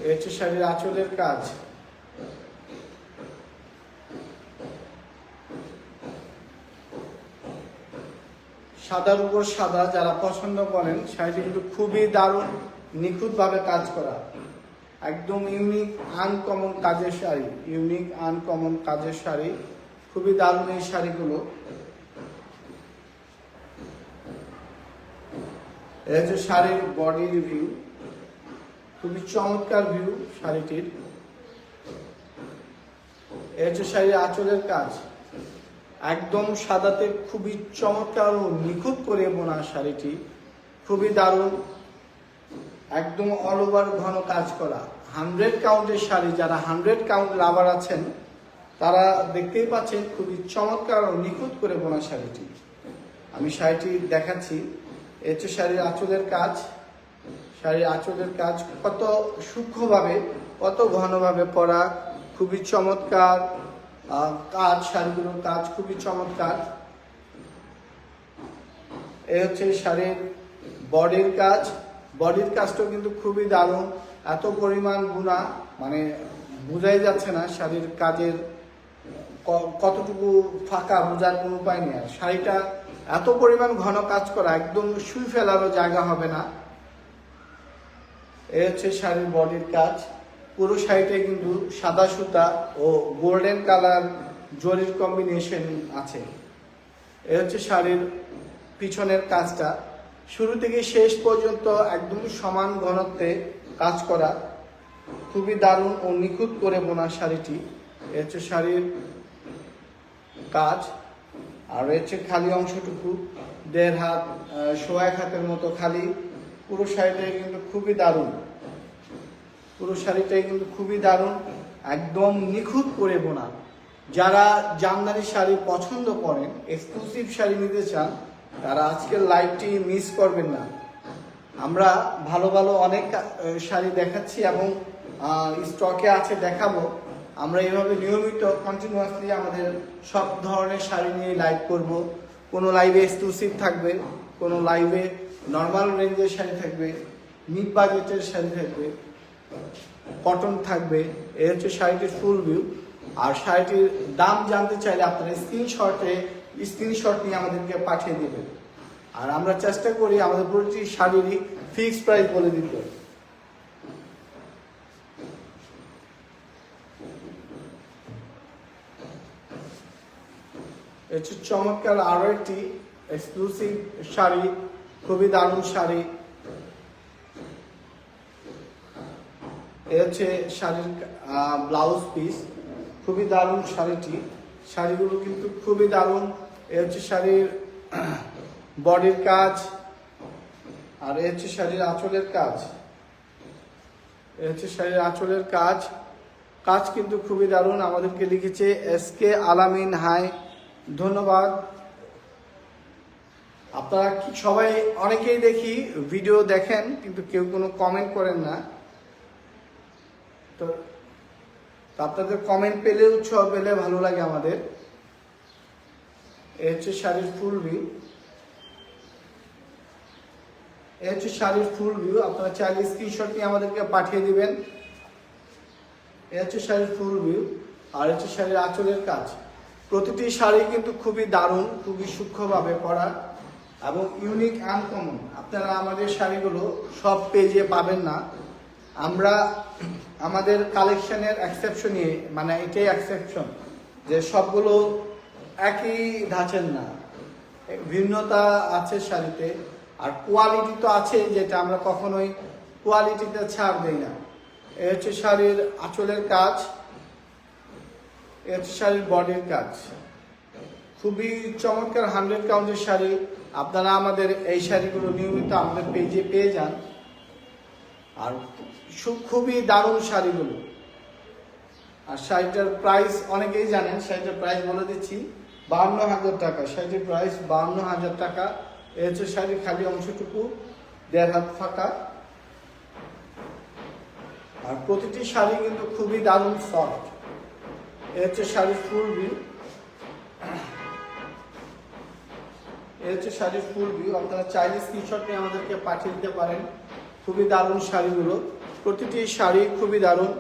এ হচ্ছে শাড়ির আঁচলের কাজ। সাদার উপর সাদা যারা পছন্দ করেন, শাড়িটি কিন্তু খুবই দারুণ, নিখুঁতভাবে কাজ করা, একদম ইউনিক আনকমন কাজের শাড়ি, ইউনিক আনকমন কাজের শাড়ি। খুবই দারুণ এই শাড়িগুলো। এই হচ্ছে শাড়ির বডির ভিউ, খুবই চমৎকার ভিউ শাড়িটির। এই হচ্ছে শাড়ির আঁচলের কাজ, একদম সাদাতে খুবই চমৎকার ও নিখুঁত করে বোনা শাড়িটি, খুবই দারুণ, একদম অল ওভার ঘন কাজ করা। 100 কাউন্টের শাড়ি, যারা 100 কাউন্ট লাভার আছেন তারা দেখতেই পাচ্ছেন খুবই চমৎকার ও নিখুঁত করে বোনা শাড়িটি। আমি শাড়িটি দেখাচ্ছি। এ হচ্ছে শাড়ির আঁচলের কাজ, শাড়ির আঁচলের কাজ কত সূক্ষ্মভাবে, কত ঘনভাবে করা, খুবই চমৎকার কাজ, শাড়িগুলোর কাজ খুবই চমৎকার। এই হচ্ছে শাড়ির বডির কাজ, বডির কাজটাও কিন্তু খুবই দারুণ, এত পরিমাণ গুণা মানে বোঝাই যাচ্ছে না শাড়ির কাজের কতটুকু ফাঁকা, বোঝার কোনো উপায় নেই। আর শাড়িটা এত পরিমাণ ঘন কাজ করা, একদম শুই ফেলারও জায়গা হবে না। এই হচ্ছে শাড়ির বডির কাজ। পুরো শাড়িটাই কিন্তু সাদা সুতা ও গোল্ডেন কালার জরির কম্বিনেশন আছে। এ হচ্ছে শাড়ির পিছনের কাজটা, শুরু থেকে শেষ পর্যন্ত একদম সমান ঘনত্বে কাজ করা, খুবই দারুণ ও নিখুঁত করে বোনা শাড়িটি। এ হচ্ছে শাড়ির কাজ। আর হচ্ছে খালি অংশটুকু 1.5 হাত, 1.25 হাতের মতো খালি। পুরো শাড়িটাই কিন্তু খুবই দারুণ, পুরো শাড়িটাই কিন্তু খুবই দারুণ, একদম নিখুঁত করে বোনা। যারা জামদানি শাড়ি পছন্দ করেন, এক্সক্লুসিভ শাড়ি নিতে চান, তারা আজকের লাইভটি মিস করবেন না। আমরা ভালো ভালো অনেক শাড়ি দেখাচ্ছি এবং স্টকে আছে, দেখাবো। আমরা এইভাবে নিয়মিত কন্টিনিউয়াসলি আমাদের সব ধরনের শাড়ি নিয়ে লাইভ করব। কোনো লাইভে এক্সক্লুসিভ থাকবে, কোনো লাইভে নর্মাল রেঞ্জের শাড়ি থাকবে, মিড বাজেটের শাড়ি থাকবে, কটন থাকবে। এই হচ্ছে শাড়িটির ফুল ভিউ। আর শাড়িটির দাম জানতে চাইলে আপনারা স্ক্রিনশট নিয়ে আমাদেরকে পাঠিয়ে দেবেন। আর আমরা চেষ্টা করি আমাদের প্রতিটি শাড়িরই ফিক্সড প্রাইস বলে দিতে। হচ্ছে চমৎকার আরো একটি এক্সক্লুসিভ শাড়ি, খুবই দারুণ শাড়ি। এ হচ্ছে শাড়ির ব্লাউজ পিস, খুবই দারুণ শাড়িটি, শাড়িগুলো কিন্তু খুবই দারুণ। এ হচ্ছে শাড়ির বডির কাজ, আর এ হচ্ছে শাড়ির আঁচলের কাজ। এ হচ্ছে শাড়ির আঁচলের কাজ, কাজ কিন্তু খুবই দারুণ। আমাদেরকে লিখেছে এসকে আলামিন, হাই, ধন্যবাদ। আপনারা সবাই, অনেকেই দেখি ভিডিও দেখেন কিন্তু কেউ কোনো কমেন্ট করেন না। তো আপনাদের কমেন্ট পেলে, উৎসাহ পেলে ভালো লাগে আমাদের। এই হচ্ছে শাড়ির ফুল ভিউ, এই হচ্ছে শাড়ির ফুল ভিউ। আপনারা চাইলে স্ক্রিনশট নিয়ে আমাদেরকে পাঠিয়ে দিবেন। এই হচ্ছে শাড়ির ফুল ভিউ। আর হচ্ছে শাড়ির আঁচলের কাজ, প্রতিটি শাড়ি কিন্তু খুবই দারুণ, খুবই সূক্ষ্মভাবে করা এবং ইউনিক আনকমন। আপনারা আমাদের শাড়িগুলো সব পেজে পাবেন না। আমরা আমাদের কালেকশনের এক্সেপশন নিয়ে, মানে এটাই এক্সেপশন যে সবগুলো একই ধাঁচের না, ভিন্নতা আছে শাড়িতে। আর কোয়ালিটি তো আছে, যেটা আমরা কখনোই কোয়ালিটিতে ছাড় দেই না। এ হচ্ছে শাড়ির আঁচলের কাজ, এ হচ্ছে শাড়ির বডির কাজ। খুবই চমৎকার 100 কাউন্টের শাড়ি। আপনারা আমাদের এই শাড়িগুলো নিয়মিত আমাদের পেজে পেয়ে যান। আর খুবই দারুণ শাড়িগুলো। আর শাড়িটার প্রাইস অনেকেই জানেন, শাড়িটার প্রাইস বলে দিচ্ছি 52,000 টাকা। শাড়িটির প্রাইস 52,000 টাকা। এ হচ্ছে শাড়ির খালি অংশটুকু, 1.5 হাত ফাঁকা। আর প্রতিটি শাড়ি কিন্তু খুবই দারুণ সফট। এ হচ্ছে শাড়ির ফুল ভিউ, এ হচ্ছে শাড়ির ফুল ভিউ। আপনারা চাইলে স্ক্রিনশট নিয়ে আমাদেরকে পাঠিয়ে দিতে পারেন। খুবই দারুণ শাড়িগুলো, প্রতিটি শাড়ি খুবই দারুণ।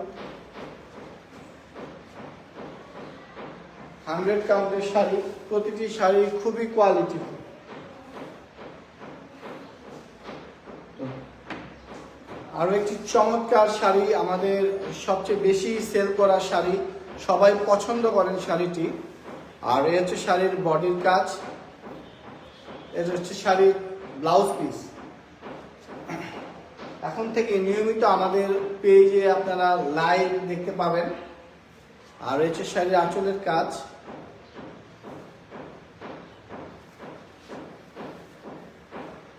100 কাউন্টের শাড়ি, প্রতিটি শাড়ি খুবই কোয়ালিটি। আরো একটি চমৎকার শাড়ি, আমাদের সবচেয়ে বেশি সেল করা শাড়ি, সবাই পছন্দ করেন শাড়িটি। আর এ হচ্ছে শাড়ির বডির কাজ, এটা হচ্ছে শাড়ির ব্লাউজ পিস। এখন থেকে নিয়মিত আমাদের পেজে আপনারা লাইভ দেখতে পাবেন। আর হচ্ছে শাড়ির আঁচলের কাজ,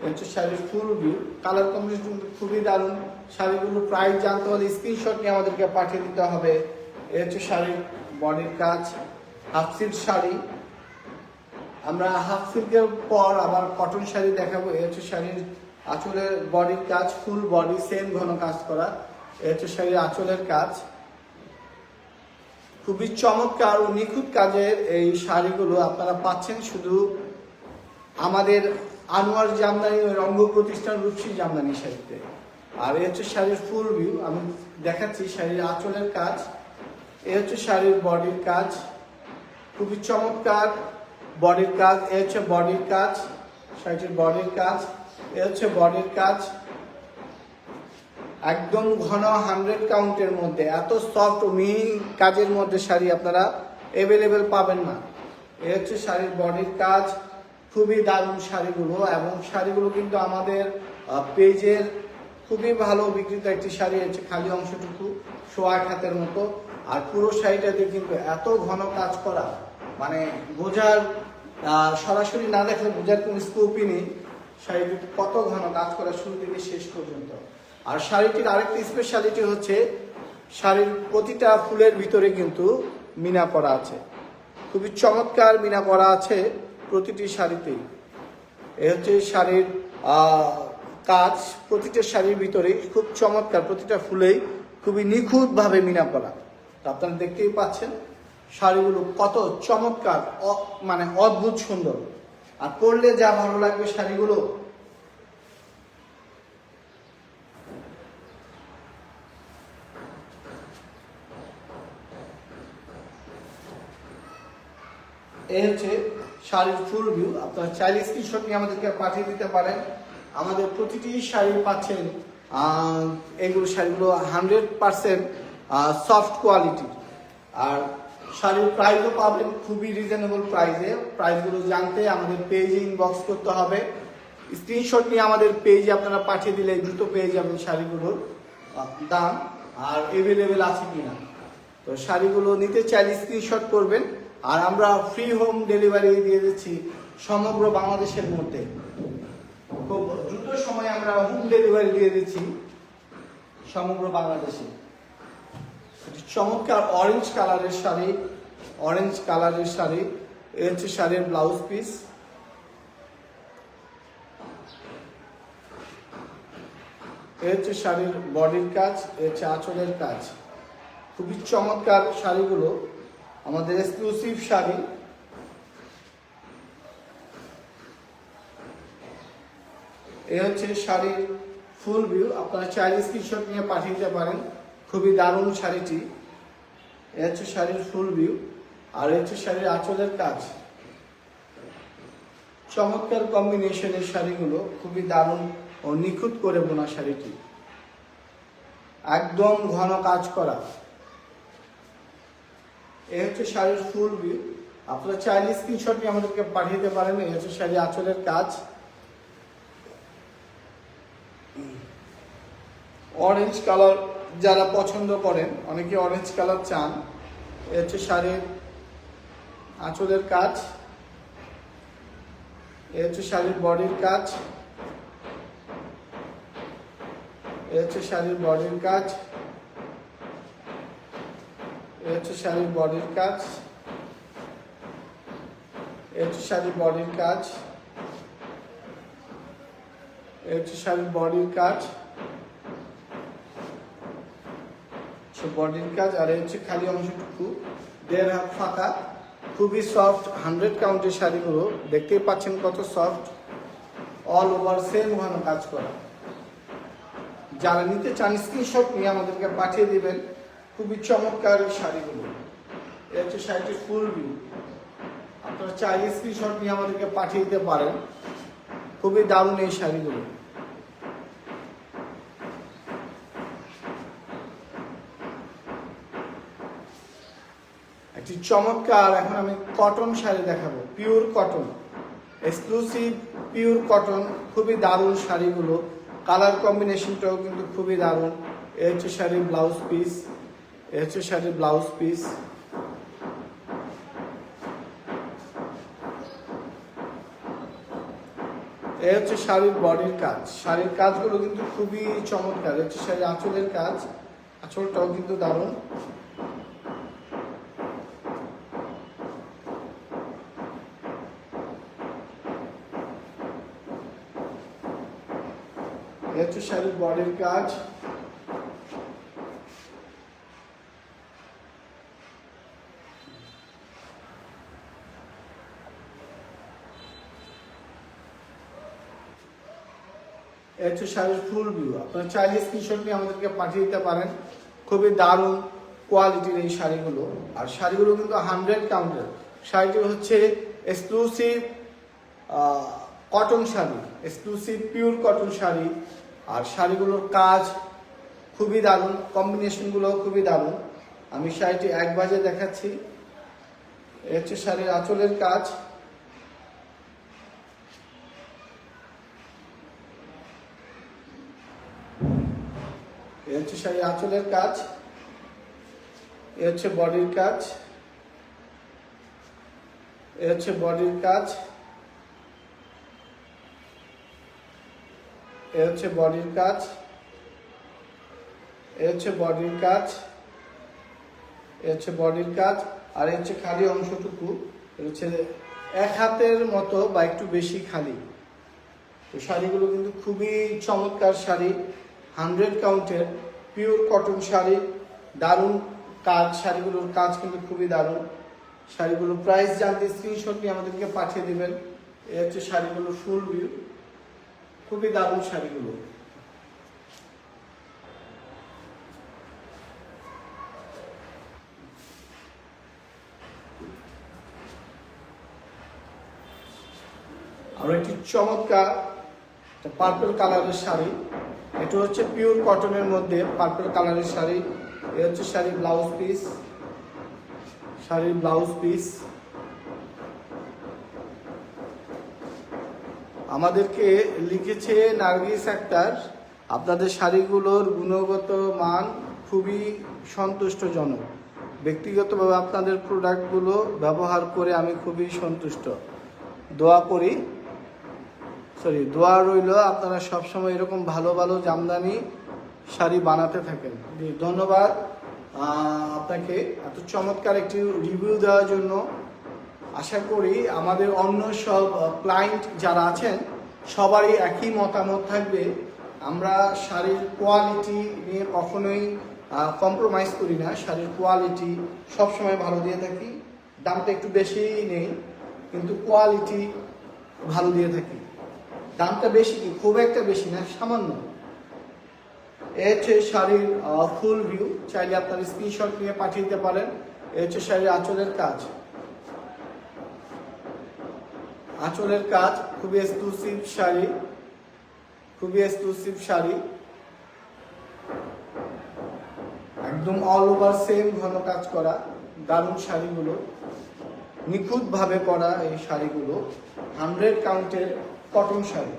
হচ্ছে শাড়ির ফুল ভিউ। কালার কম্বিনেশন খুবই দারুণ। শাড়িগুলো প্রাইস জানতে হলে স্ক্রিনশট নিয়ে আমাদেরকে পাঠিয়ে দিতে হবে। এ হচ্ছে শাড়ির বডির কাজ, হাফ সিল্ক শাড়ি। আমরা হাফ সিল্কের পর আবার কটন শাড়ি দেখাবো। এ হচ্ছে শাড়ির আঁচলের বডির কাজ, ফুল বডি সেম ঘন কাজ করা। এ হচ্ছে শাড়ির আঁচলের কাজ। খুবই চমৎকার ও নিখুঁত কাজের এই শাড়িগুলো আপনারা পাচ্ছেন শুধু আমাদের আনোয়ার জামদানি ও রঙ্গ প্রতিষ্ঠান রূপসী জামদানি শাড়িতে। আর এ হচ্ছে শাড়ির ফুল ভিউ, আমি দেখাচ্ছি শাড়ির আঁচলের কাজ। এ হচ্ছে শাড়ির বডির কাজ, খুবই চমৎকার বডির কাজ। এ হচ্ছে বডির কাজ, শাড়িটির বডির কাজ। এ হচ্ছে বডির কাজ, একদম ঘন 100 কাউন্টের মধ্যে। এত সফট ও মিহি কাজের মধ্যে শাড়ি আপনারা অ্যাভেলেবেল পাবেন না। এ হচ্ছে শাড়ির বডির কাজ, খুবই দারুণ শাড়িগুলো। এবং শাড়িগুলো কিন্তু আমাদের পেজের খুবই ভালো বিক্রিত একটি শাড়ি। হচ্ছে খালি অংশটুকু 1.5 হাতের মতো। আর পুরো শাড়িটাতে কিন্তু এত ঘন কাজ করা, মানে বোঝার, সরাসরি না দেখলে বোঝার কোনো স্কোপই নেই শাড়িটি কত ঘন কাজ করা শুরু থেকে শেষ পর্যন্ত। আর শাড়িটির আরেকটি স্পেশালিটি হচ্ছে শাড়ির প্রতিটা ফুলের ভিতরে কিন্তু মিনা করা আছে। খুবই চমৎকার মিনা করা আছে প্রতিটি শাড়িতেই। এ হচ্ছে শাড়ির কাজ, প্রতিটা শাড়ির ভিতরে খুব চমৎকার, প্রতিটা ফুলেই খুবই নিখুঁতভাবে মিনা করা। তো আপনারা দেখতেই পাচ্ছেন শাড়িগুলো কত চমৎকার, মানে অদ্ভুত সুন্দর। আর পরলে যা ভালো লাগবে শাড়িগুলো। এই হচ্ছে শাড়ির ফুল ভিউ। আপনারা চাইলে স্ক্রিনশট নিয়ে আমাদেরকে পাঠিয়ে দিতে পারেন। আমাদের প্রতিটি শাড়ি পাচ্ছেন, এগুলো শাড়িগুলো 100% সফট কোয়ালিটির। আর শাড়ির প্রাইসও পাবেন খুবই রিজনেবল প্রাইসে। প্রাইসগুলো জানতে আমাদের পেজে ইনবক্স করতে হবে। স্ক্রিনশট নিয়ে আমাদের পেজে আপনারা পাঠিয়ে দিলে দ্রুত পেয়ে যাবেন শাড়িগুলোর দাম আর অ্যাভেলেবেল আছে কিনা। তো শাড়িগুলো নিতে চাইলে স্ক্রিনশট করবেন। আর আমরা ফ্রি হোম ডেলিভারি দিয়ে দিচ্ছি সমগ্র বাংলাদেশের মধ্যে। খুব দ্রুত সময়ে আমরা হোম ডেলিভারি দিয়ে দিচ্ছি সমগ্র বাংলাদেশে। চমৎকার অরেঞ্জ কালারের শাড়ি, অরেঞ্জ কালারের শাড়ি। এ হচ্ছে শাড়ির ব্লাউজ পিস। এ হচ্ছে শাড়ির বডির কাজ, এ হচ্ছে আঁচলের কাজ। খুবই চমৎকার শাড়িগুলো, আমাদের এক্সক্লুসিভ শাড়ি। এ হচ্ছে শাড়ির ফুল ভিউ। আপনারা চাইলে স্ক্রিনশট নিয়ে পাঠিয়ে দিতে পারেন। খুবই দারুণ শাড়িটি। এ হচ্ছে শাড়ির ফুল ভিউ। আর এই হচ্ছে শাড়ির আঁচলের কাজ। চমৎকার কম্বিনেশনের শাড়িগুলো, খুবই দারুণ ও নিখুঁত করে বোনা শাড়িটি, একদম ঘন কাজ করা। এই হচ্ছে শাড়ির ফুল ভিউ। আপনারা চাইলে স্ক্রিনশট নিয়ে আমাদেরকে পাঠিয়ে দিতে পারেন। এই হচ্ছে শাড়ির আঁচলের কাজ। অরেঞ্জ কালার যারা পছন্দ করেন, অনেকে অরেঞ্জ কালার চান, এই হচ্ছে শাড়ির আঁচলের কাজ। এই হচ্ছে শাড়ির বডির কাজ। এই হচ্ছে শাড়ির বডির কাজ। এই হচ্ছে শাড়ির বডির কাজ। এই হচ্ছে শাড়ির বডির কাজ। এই হচ্ছে শাড়ির বডির কাজ, বডির কাজ। আর এই হচ্ছে খালি অংশটুকু, দেড় হাত ফাঁকা, খুবই সফট 100 কাউন্টের শাড়িগুলো দেখতেই পাচ্ছেন কত সফট, অল ওভার সেম ঘন কাজ করা। যারা নিতে চান স্ক্রিনশট নিয়ে আমাদেরকে পাঠিয়ে দিবেন। খুবই চমৎকার এই শাড়িগুলো। এই হচ্ছে শাড়িটির ফুল ভিউ। আপনারা চাইলে স্ক্রিনশট নিয়ে আমাদেরকে পাঠিয়ে দিতে পারেন। খুবই দারুণ এই শাড়িগুলো। একটি চমৎকার, এখন আমি কটন শাড়ি দেখাবো, pure cotton, exclusive pure cotton. খুবই দারুণ শাড়িগুলো, কালার কম্বিনেশনটাও কিন্তু খুবই দারুণ। এ হচ্ছে শাড়ির ব্লাউজ পিস। এ হচ্ছে শাড়ির ব্লাউজ পিস। এ হচ্ছে শাড়ির বডির কাজ। শাড়ির কাজগুলো কিন্তু খুবই চমৎকার। এ হচ্ছে শাড়ির আঁচলের কাজ, আঁচলটাও কিন্তু দারুণ। এ হচ্ছে শাড়ির বডির কাজ। এ হচ্ছে শাড়ির ফুল ভিউ। আপনারা চাইলে স্ক্রিনশট নিয়ে আমাদেরকে পাঠিয়ে দিতে পারেন। খুবই দারুণ কোয়ালিটির এই শাড়িগুলো। আর শাড়িগুলো কিন্তু 100 কাউন্টের। শাড়িটি হচ্ছে exclusive cotton sari, exclusive pure cotton sari. আর শাড়িগুলোর কাজ খুবই দারুণ, কম্বিনেশনগুলো খুবই দারুণ। আমি শাড়িটি এক বাজে দেখাচ্ছি। এ হচ্ছে শাড়ির আঁচলের কাজ। এ হচ্ছে শাড়ির আঁচলের কাজ। এ হচ্ছে বডির কাজ। এ হচ্ছে বডির কাজ। এ হচ্ছে বডির কাজ। এ হচ্ছে বডির কাজ। এ হচ্ছে বডির কাজ। আর এ হচ্ছে খালি অংশটুকু, হচ্ছে এক হাতের মতো বা একটু বেশি খালি। তো শাড়িগুলো কিন্তু খুবই চমৎকার শাড়ি, 100 কাউন্টের পিওর কটন শাড়ি, দারুণ কাজ। শাড়িগুলোর কাজ কিন্তু খুবই দারুণ। শাড়িগুলো প্রাইস জানতে স্ক্রিনশট নিয়ে আমাদেরকে পাঠিয়ে দিবেন। এ হচ্ছে শাড়িগুলো ফুল ভিউ। খুবই দারুণ শাড়িগুলো। আর একটি চমৎকার পার্পল কালারের শাড়ি। এটা হচ্ছে পিওর কটনের মধ্যে পার্পল কালারের শাড়ি। এ হচ্ছে শাড়ির ব্লাউজ পিস। শাড়ির ব্লাউজ পিস। আমাদেরকে লিখেছে নার্গিস আক্তার, আপনাদের শাড়িগুলোর গুণগত মান খুবই সন্তুষ্টজনক। ব্যক্তিগতভাবে আপনাদের প্রোডাক্টগুলো ব্যবহার করে আমি খুবই সন্তুষ্ট। দোয়া রইল আপনারা সবসময় এরকম ভালো ভালো জামদানি শাড়ি বানাতে থাকেন। ধন্যবাদ আপনাকে এত চমৎকার একটি রিভিউ দেওয়ার জন্য। আশা করি আমাদের অন্য সব ক্লায়েন্ট যারা আছেন সবারই একই মতামত থাকবে। আমরা শাড়ির কোয়ালিটি নিয়ে কখনোই কম্প্রোমাইজ করি না। শাড়ির কোয়ালিটি সবসময় ভালো দিয়ে থাকি। দামটা একটু বেশিই নেই, কিন্তু কোয়ালিটি ভালো দিয়ে থাকি। দামটা বেশি কি, খুব একটা বেশি না, সামান্য। এ হচ্ছে শাড়ির ফুল ভিউ। চাইলে আপনার স্ক্রিনশট নিয়ে পাঠিয়ে দিতে পারেন। এ হচ্ছে শাড়ির আঁচলের কাজ। আঁচলের কাজ খুবই এক্সক্লুসিভ শাড়ি, খুবই এক্সক্লুসিভ শাড়ি, একদম অল ওভার সেম ঘন কাজ করা দারুণ শাড়িগুলো, নিখুঁতভাবে করা এই শাড়িগুলো 100 কাউন্টের কটন শাড়ি।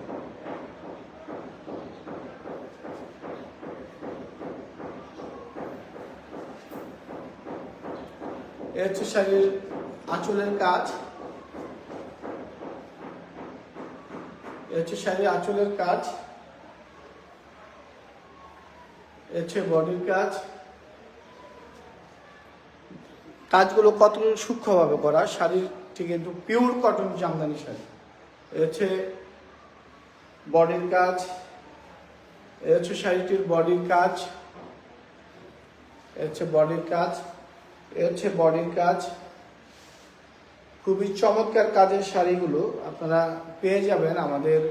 এ হচ্ছে শাড়ির আঁচলের কাজ, এ হচ্ছে শাড়ির আঁচলের কাজ, এ হচ্ছে বডির কাজ। কাজগুলো কত সূক্ষ্মভাবে করা, শাড়ির ঠিক কিন্তু পিওর কটন জামদানি শাড়ি। এ হচ্ছে বডির কাজ, এ হচ্ছে শাড়িটির বডির কাজ, এ হচ্ছে বডির কাজ, এ হচ্ছে বডির কাজ। খুবই চমৎকার কাজের শাড়িগুলো আপনারা পেয়ে যাবেন আমাদের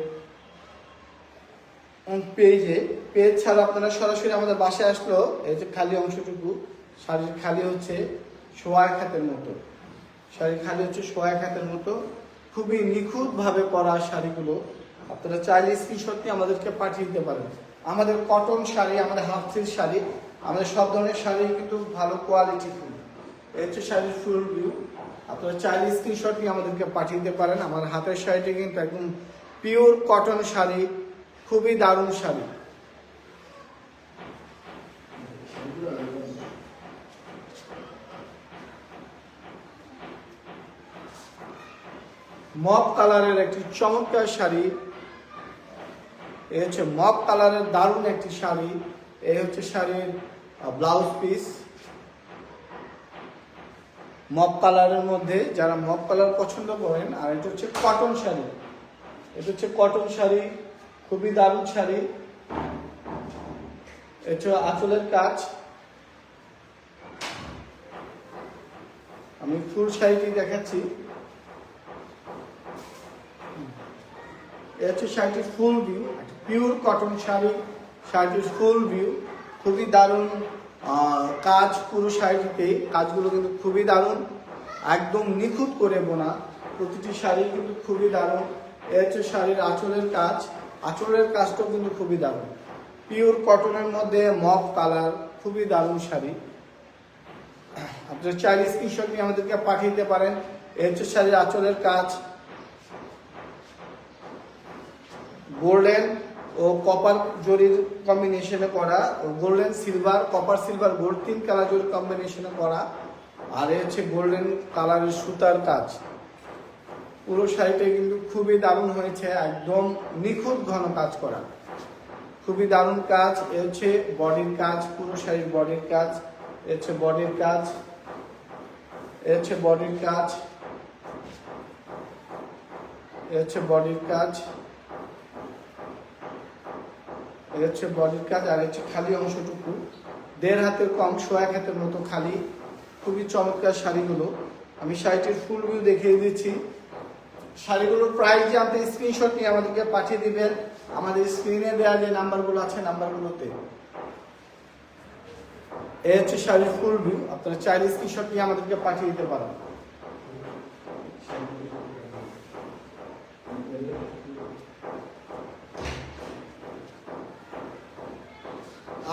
পেজে। পেজ ছাড়া আপনারা সরাসরি আমাদের বাসায় আসলেও এই যে খালি অংশটুকু শাড়ির খালি হচ্ছে 1.5 হাতের মতো, শাড়ির খালি হচ্ছে 1.5 হাতের মতো, খুবই নিখুঁতভাবে করা শাড়িগুলো। আপনারা চাইলে স্ক্রিনশট নিয়ে আমাদেরকে পাঠিয়ে দিতে পারেন। আমাদের কটন শাড়ি, আমাদের হাফ সিল্ক শাড়ি, আমাদের সব ধরনের শাড়ি কিন্তু ভালো কোয়ালিটি ফুল। এই হচ্ছে শাড়ির ফুল ভিউ। আপনারা চাইলে স্ক্রিনশট নিয়ে আমাদেরকে পাঠিয়ে দিতে পারেন। আমার হাতের শাড়িটি কিন্তু একদম পিওর কটন শাড়ি, খুবই দারুণ শাড়ি। মপ কালারের একটি চমৎকার শাড়ি, এই হচ্ছে মপ কালারের দারুণ একটি শাড়ি। এই হচ্ছে শাড়ির ব্লাউজ পিস, মপ কালারের মধ্যে যারা মপ কালার পছন্দ করেন। আর এটা হচ্ছে কটন শাড়ি, এটা হচ্ছে কটন শাড়ি, খুবই দারুণ শাড়ি। এটা হচ্ছে আঁচলের কাজ। আমি ফুল শাড়িটি দেখাচ্ছি। এটা হচ্ছে শাড়িটির ফুল ভিউ, পিওর কটন শাড়ি, শাড়িটির ফুল ভিউ, খুবই দারুণ কাজ। পুরো শাড়িটিতে কাজগুলো কিন্তু খুবই দারুণ, একদম নিখুঁত করে বোনা, প্রতিটি শাড়ি কিন্তু খুবই দারুণ। এ হচ্ছে শাড়ির আঁচলের কাজ, আঁচলের কাজটাও কিন্তু খুবই দারুণ, পিওর কটনের মধ্যে মপ কালার, খুবই দারুণ শাড়ি। আপনারা চাইলে স্ক্রিনশট নিয়ে আমাদেরকে পাঠিয়ে দিতে পারেন। এ হচ্ছে শাড়ির আঁচলের কাজ, গোল্ডেন ও কপার জরির কম্বিনেশনে করা, golden silver, copper silver gold 3 colour জরির কম্বিনেশনে করা। আর এই হচ্ছে গোল্ডেন কালারের সুতার কাজ। পুরো শাড়িটা কিন্তু খুবই দারুণ হয়েছে, একদম নিখুঁত ঘন কাজ করা, খুবই দারুণ কাজ। এ হচ্ছে বডির কাজ, পুরো শাড়ির বডির কাজ, এ হচ্ছে বডির কাজ, এ হচ্ছে বডির কাজ, এ হচ্ছে বডির কাজ, এ হচ্ছে বডির কাজ। আর হচ্ছে খালি অংশটুকু 1.5 হাতের কম, 1.5 হাতের মতো খালি, খুবই চমৎকার শাড়িগুলো। আমি শাড়িটির ফুল ভিউ দেখিয়ে দিচ্ছি। শাড়িগুলোর প্রাইস জানতে স্ক্রিনশট নিয়ে আমাদেরকে পাঠিয়ে দিবেন আমাদের স্ক্রিনে দেওয়া যে নাম্বারগুলো আছে নাম্বারগুলোতে। এই হচ্ছে শাড়ির ফুল ভিউ, আপনারা চাইলে স্ক্রিনশট নিয়ে আমাদেরকে পাঠিয়ে দিতে পারেন।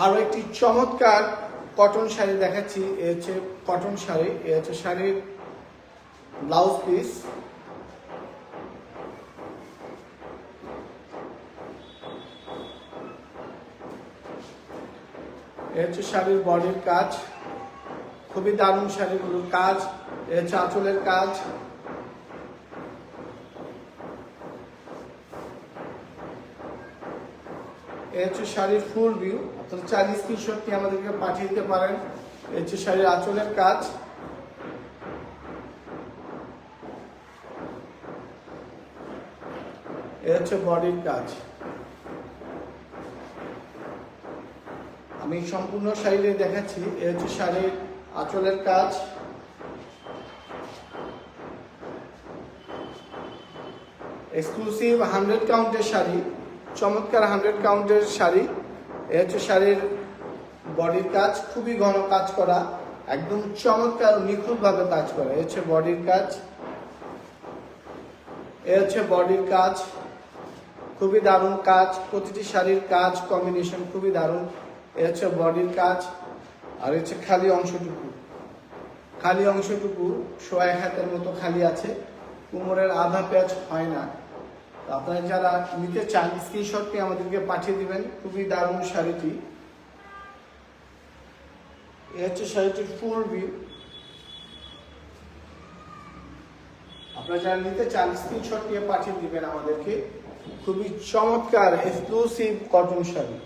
আরো একটি চমৎকার কটন শাড়ি দেখাচ্ছি। এ হচ্ছে কটন শাড়ি, এ হচ্ছে শাড়ির ব্লাউজ পিস, এ হচ্ছে শাড়ির বডির কাজ, খুবই দারুণ শাড়িগুলোর কাজ। এ হচ্ছে আঁচলের কাজ, এ হচ্ছে শাড়ির ফুল ভিউ। আপনারা চাইলে স্ক্রিনশট নিয়ে আমাদেরকে পাঠিয়ে দিতে পারেন। এ হচ্ছে শাড়ির আঁচলের কাজ, এ হচ্ছে বডির কাজ। আমি সম্পূর্ণ শাড়িতে দেখাচ্ছি। এ হচ্ছে শাড়ির আঁচলের কাজ, এক্সক্লুসিভ 100 কাউন্টের শাড়ি, চমৎকার 100 কাউন্টের শাড়ি। এ হচ্ছে শাড়ির বডির কাজ, খুবই ঘন কাজ করা, একদম চমৎকার নিখুঁত ভাবে কাজ করা। এ হচ্ছে বডির কাজ, এ এ হচ্ছে বডির কাজ, খুবই দারুণ কাজ, প্রতিটি শাড়ির কাজ কম্বিনেশন খুবই দারুণ। এ হচ্ছে বডির কাজ, আর হচ্ছে খালি অংশটুকু, খালি অংশটুকু 1.5 হাতের মতো খালি আছে, কোমরের আধা প্যাচ হয় না। তো আপনারা যারা নিতে চান স্ক্রিনশট নিয়ে আমাদেরকে পাঠিয়ে দিবেন। খুবই দারুণ শাড়িটি। এ হচ্ছে শাড়িটির ফুল ভিউ। আপনারা যারা নিতে চান স্ক্রিনশট নিয়ে পাঠিয়ে দিবেন আমাদেরকে। খুবই চমৎকার এক্সক্লুসিভ কটন শাড়ি।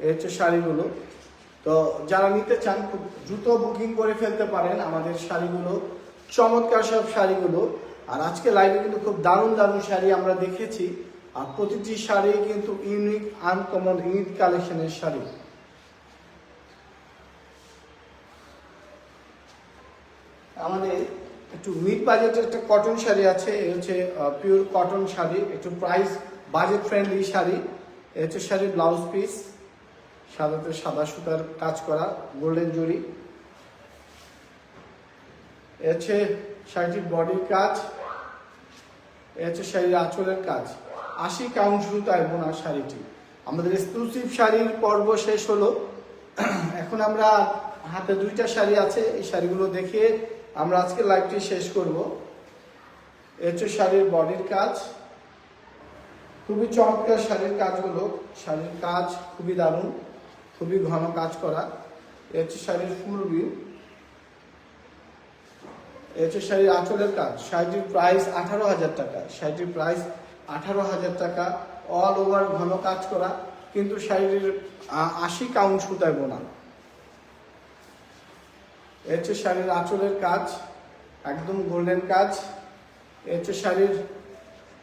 এই হচ্ছে শাড়িগুলো। তো যারা নিতে চান খুব দ্রুত বুকিং করে ফেলতে পারেন আমাদের শাড়িগুলো, চমৎকার সব শাড়িগুলো। আর আজকে লাইভে কিন্তু খুব দারুণ দারুণ শাড়ি আমরা দেখেছি, আর প্রতিটি শাড়ি কিন্তু ইউনিক আনকমন ঈদ কালেকশনের শাড়ি। আমাদের একটু মিড বাজেটের একটা কটন শাড়ি আছে, এ হচ্ছে পিওর কটন শাড়ি, একটু প্রাইস বাজেট ফ্রেন্ডলি শাড়ি। এ হচ্ছে শাড়ির ব্লাউজ পিস, সাদাতে সাদা সুতার কাজ করা গোল্ডেন জরি। এ হচ্ছে শাড়িটির বডির কাজ, এ হচ্ছে শাড়ির আঁচলের কাজ। 80 কাউন্ট সুতায় বোনা শাড়িটি। আমাদের এক্সক্লুসিভ শাড়ির পর্ব শেষ হলো। এখন আমরা হাতে 2টা শাড়ি আছে, এই শাড়িগুলো দেখে আমরা আজকে লাইভটি শেষ করব। এ হচ্ছে শাড়ির বডির কাজ, খুবই চমৎকার শাড়ির কাজগুলো। শাড়ির কাজ খুবই দারুণ, খুবই ঘন কাজ করা। এ হচ্ছে শাড়ির ফুল ভিউ। এ হচ্ছে শাড়ির আঁচলের কাজ। শাড়িটির প্রাইস 18,000 টাকা। শাড়িটির প্রাইস 18,000 টাকা। অল ওভার ঘন কাজ করা, কিন্তু শাড়িটির 80 কাউন্ট সুতায় বোনা। এ হচ্ছে শাড়ির আঁচলের কাজ, একদম গোল্ডেন কাজ। এ হচ্ছে শাড়ির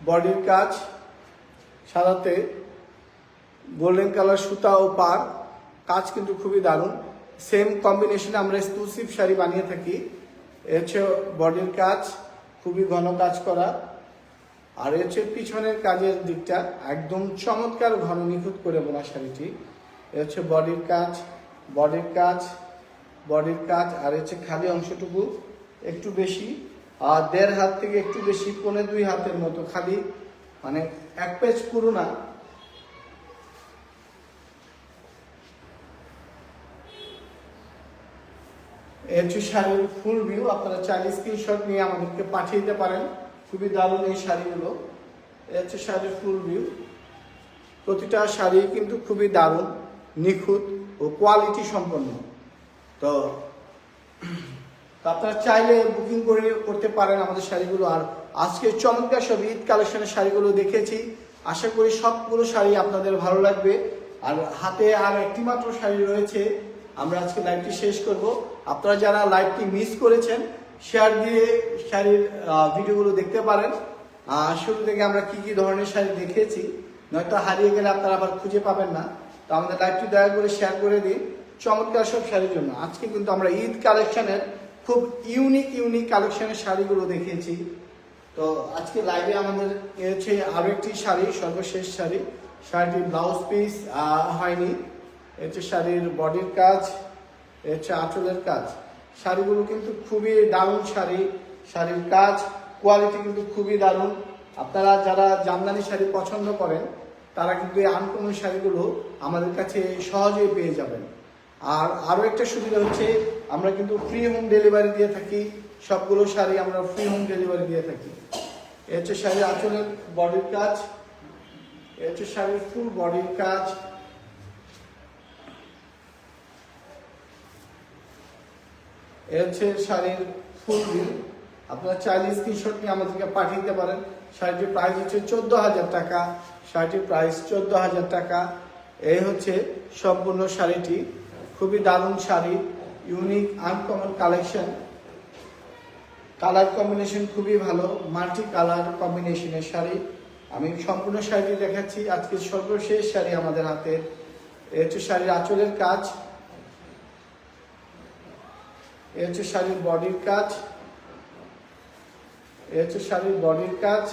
বডির কাজ, সাদাতে গোল্ডেন কালার সুতা ও পার কাজ কিন্তু খুবই দারুণ। সেম কম্বিনেশনে আমরা এক্সক্লুসিভ শাড়ি বানিয়ে থাকি। এ হচ্ছে বডির কাজ, খুবই ঘন কাজ করা। আর হচ্ছে পিছনের কাজের দিকটা একদম চমৎকার ঘন নিখুঁত করে বোনা শাড়িটি। এ হচ্ছে বডির কাজ, বডির কাজ, বডির কাজ। আর হচ্ছে খালি অংশটুকু একটু বেশি, আর 1.5 হাত থেকে একটু বেশি, 1.25 হাতের মতো খালি, মানে 1 পেজ পুরো না। এ হচ্ছে শাড়ির ফুল ভিউ। আপনারা চাইলে স্ক্রিনশট নিয়ে আমাদেরকে পাঠিয়ে দিতে পারেন। খুবই দারুণ এই শাড়িগুলো। এ হচ্ছে শাড়ির ফুল ভিউ। প্রতিটা শাড়ি কিন্তু খুবই দারুণ, নিখুঁত ও কোয়ালিটি সম্পন্ন। তো আপনারা চাইলে বুকিং করতে পারেন আমাদের শাড়িগুলো। আর আজকে চমৎকার সব ঈদ কালেকশনের শাড়িগুলো দেখেছি, আশা করি সবগুলো শাড়ি আপনাদের ভালো লাগবে। আর হাতে আর একটি মাত্র শাড়ি রয়েছে, আমরা আজকে লাইভটি শেষ করব। আপনারা যারা লাইভটি মিস করেছেন শেয়ার দিয়ে শাড়ির ভিডিওগুলো দেখতে পারেন। শুরু থেকে আমরা কি কি ধরনের শাড়ি দেখেছি, নয়তো হারিয়ে গেলে আপনারা আবার খুঁজে পাবেন না। তো আমাদের লাইভটি দয়া করে শেয়ার করে দিন চমৎকার সব শাড়ির জন্য। আজকে কিন্তু আমরা ঈদ কালেকশনের খুব ইউনিক কালেকশনের শাড়িগুলো দেখিয়েছি। তো আজকে লাইভে আমাদের হচ্ছে আরো একটি শাড়ি, সর্বশেষ শাড়ি। শাড়িটির ব্লাউজ পিস হয়নি। হচ্ছে শাড়ির বডির কাজ, হচ্ছে আঁচলের কাজ। শাড়িগুলো কিন্তু খুবই দারুণ শাড়ি, শাড়ির কাজ কোয়ালিটি কিন্তু খুবই দারুণ। আপনারা যারা জামদানি শাড়ি পছন্দ করেন তারা কিন্তু এই আনকমন শাড়িগুলো আমাদের কাছে সহজেই পেয়ে যাবেন। আর আরও একটা সুবিধা হচ্ছে আমরা কিন্তু ফ্রি হোম ডেলিভারি দিয়ে থাকি। সবগুলো শাড়ি আমরা ফ্রি হোম ডেলিভারি দিয়ে থাকি। এ হচ্ছে শাড়ির আঁচলের বডির কাজ, এ হচ্ছে শাড়ির ফুল বডির কাজ। এ হচ্ছে শাড়ির ফুল ভিউ। আপনারা চাইলে স্ক্রিনশট নিয়ে আমাদেরকে পাঠিয়ে দিতে পারেন। শাড়িটির প্রাইস হচ্ছে 14,000 টাকা। শাড়িটির প্রাইস 14,000 টাকা। এই হচ্ছে সম্পূর্ণ শাড়িটি। খুবই দারুণ sari, unique uncommon collection. Colour combination খুবই ভালো, মাল্টি কালার কম্বিনেশনের শাড়ি। আমি সম্পূর্ণ শাড়িটি দেখাচ্ছি। আজকে সর্বশেষ শাড়ি আমাদের হাতে। এ হচ্ছে শাড়ির আঁচলের কাজ, এ হচ্ছে শাড়ির বডির কাজ, এ হচ্ছে শাড়ির বডির কাজ,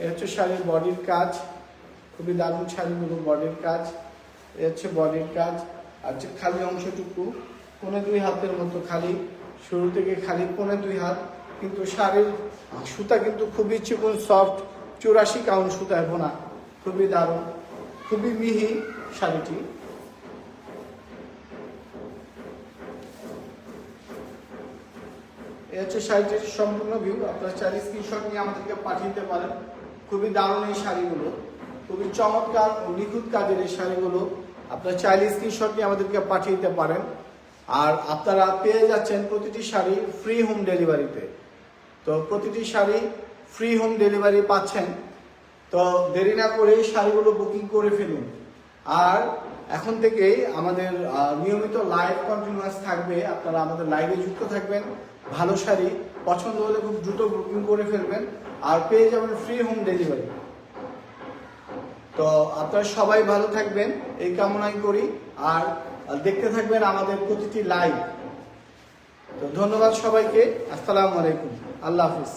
এ হচ্ছে শাড়ির বডির কাজ। খুবই দারুণ শাড়িগুলো, বডির কাজ। এ হচ্ছে বডির কাজ। আর যে খালি অংশটুকু 1.25 হাতের মতো খালি, শুরু থেকে খালি 1.25 হাত। কিন্তু শাড়ির সুতা কিন্তু খুবই চিকন, সফট, 84 কাউন্ট সুতায় বোনা, খুবই দারুণ, খুবই মিহি শাড়িটি। এই হচ্ছে শাড়িটির সম্পূর্ণ ভিউ। আপনারা চাইলে স্ক্রিনশট নিয়ে আমাদেরকে পাঠিয়ে দিতে পারেন। খুবই দারুণ এই শাড়িগুলো, খুবই চমৎকার ও নিখুঁত কাজের এই শাড়িগুলো। আপনারা চাইলে স্ক্রিনশট নিয়ে আমাদেরকে পাঠিয়ে দিতে পারেন। আর আপনারা পেয়ে যাচ্ছেন প্রতিটি শাড়ি ফ্রি হোম ডেলিভারিতে। তো প্রতিটি শাড়ি ফ্রি হোম ডেলিভারি পাচ্ছেন। তো দেরি না করে শাড়িগুলো বুকিং করে ফেলুন। আর এখন থেকেই আমাদের নিয়মিত লাইভ কন্টিনিউয়াস থাকবে। আপনারা আমাদের লাইভে যুক্ত থাকবেন। ভালো শাড়ি পছন্দ হলে খুব দ্রুত বুকিং করে ফেলবেন আর পেয়ে যাবেন ফ্রি হোম ডেলিভারি। তো আপনারা সবাই ভালো থাকবেন এই কামনাই করি। আর দেখতে থাকবেন আমাদের প্রতিটি লাইভ। তো ধন্যবাদ সবাইকে। আসসালামু আলাইকুম, আল্লাহ হাফিজ।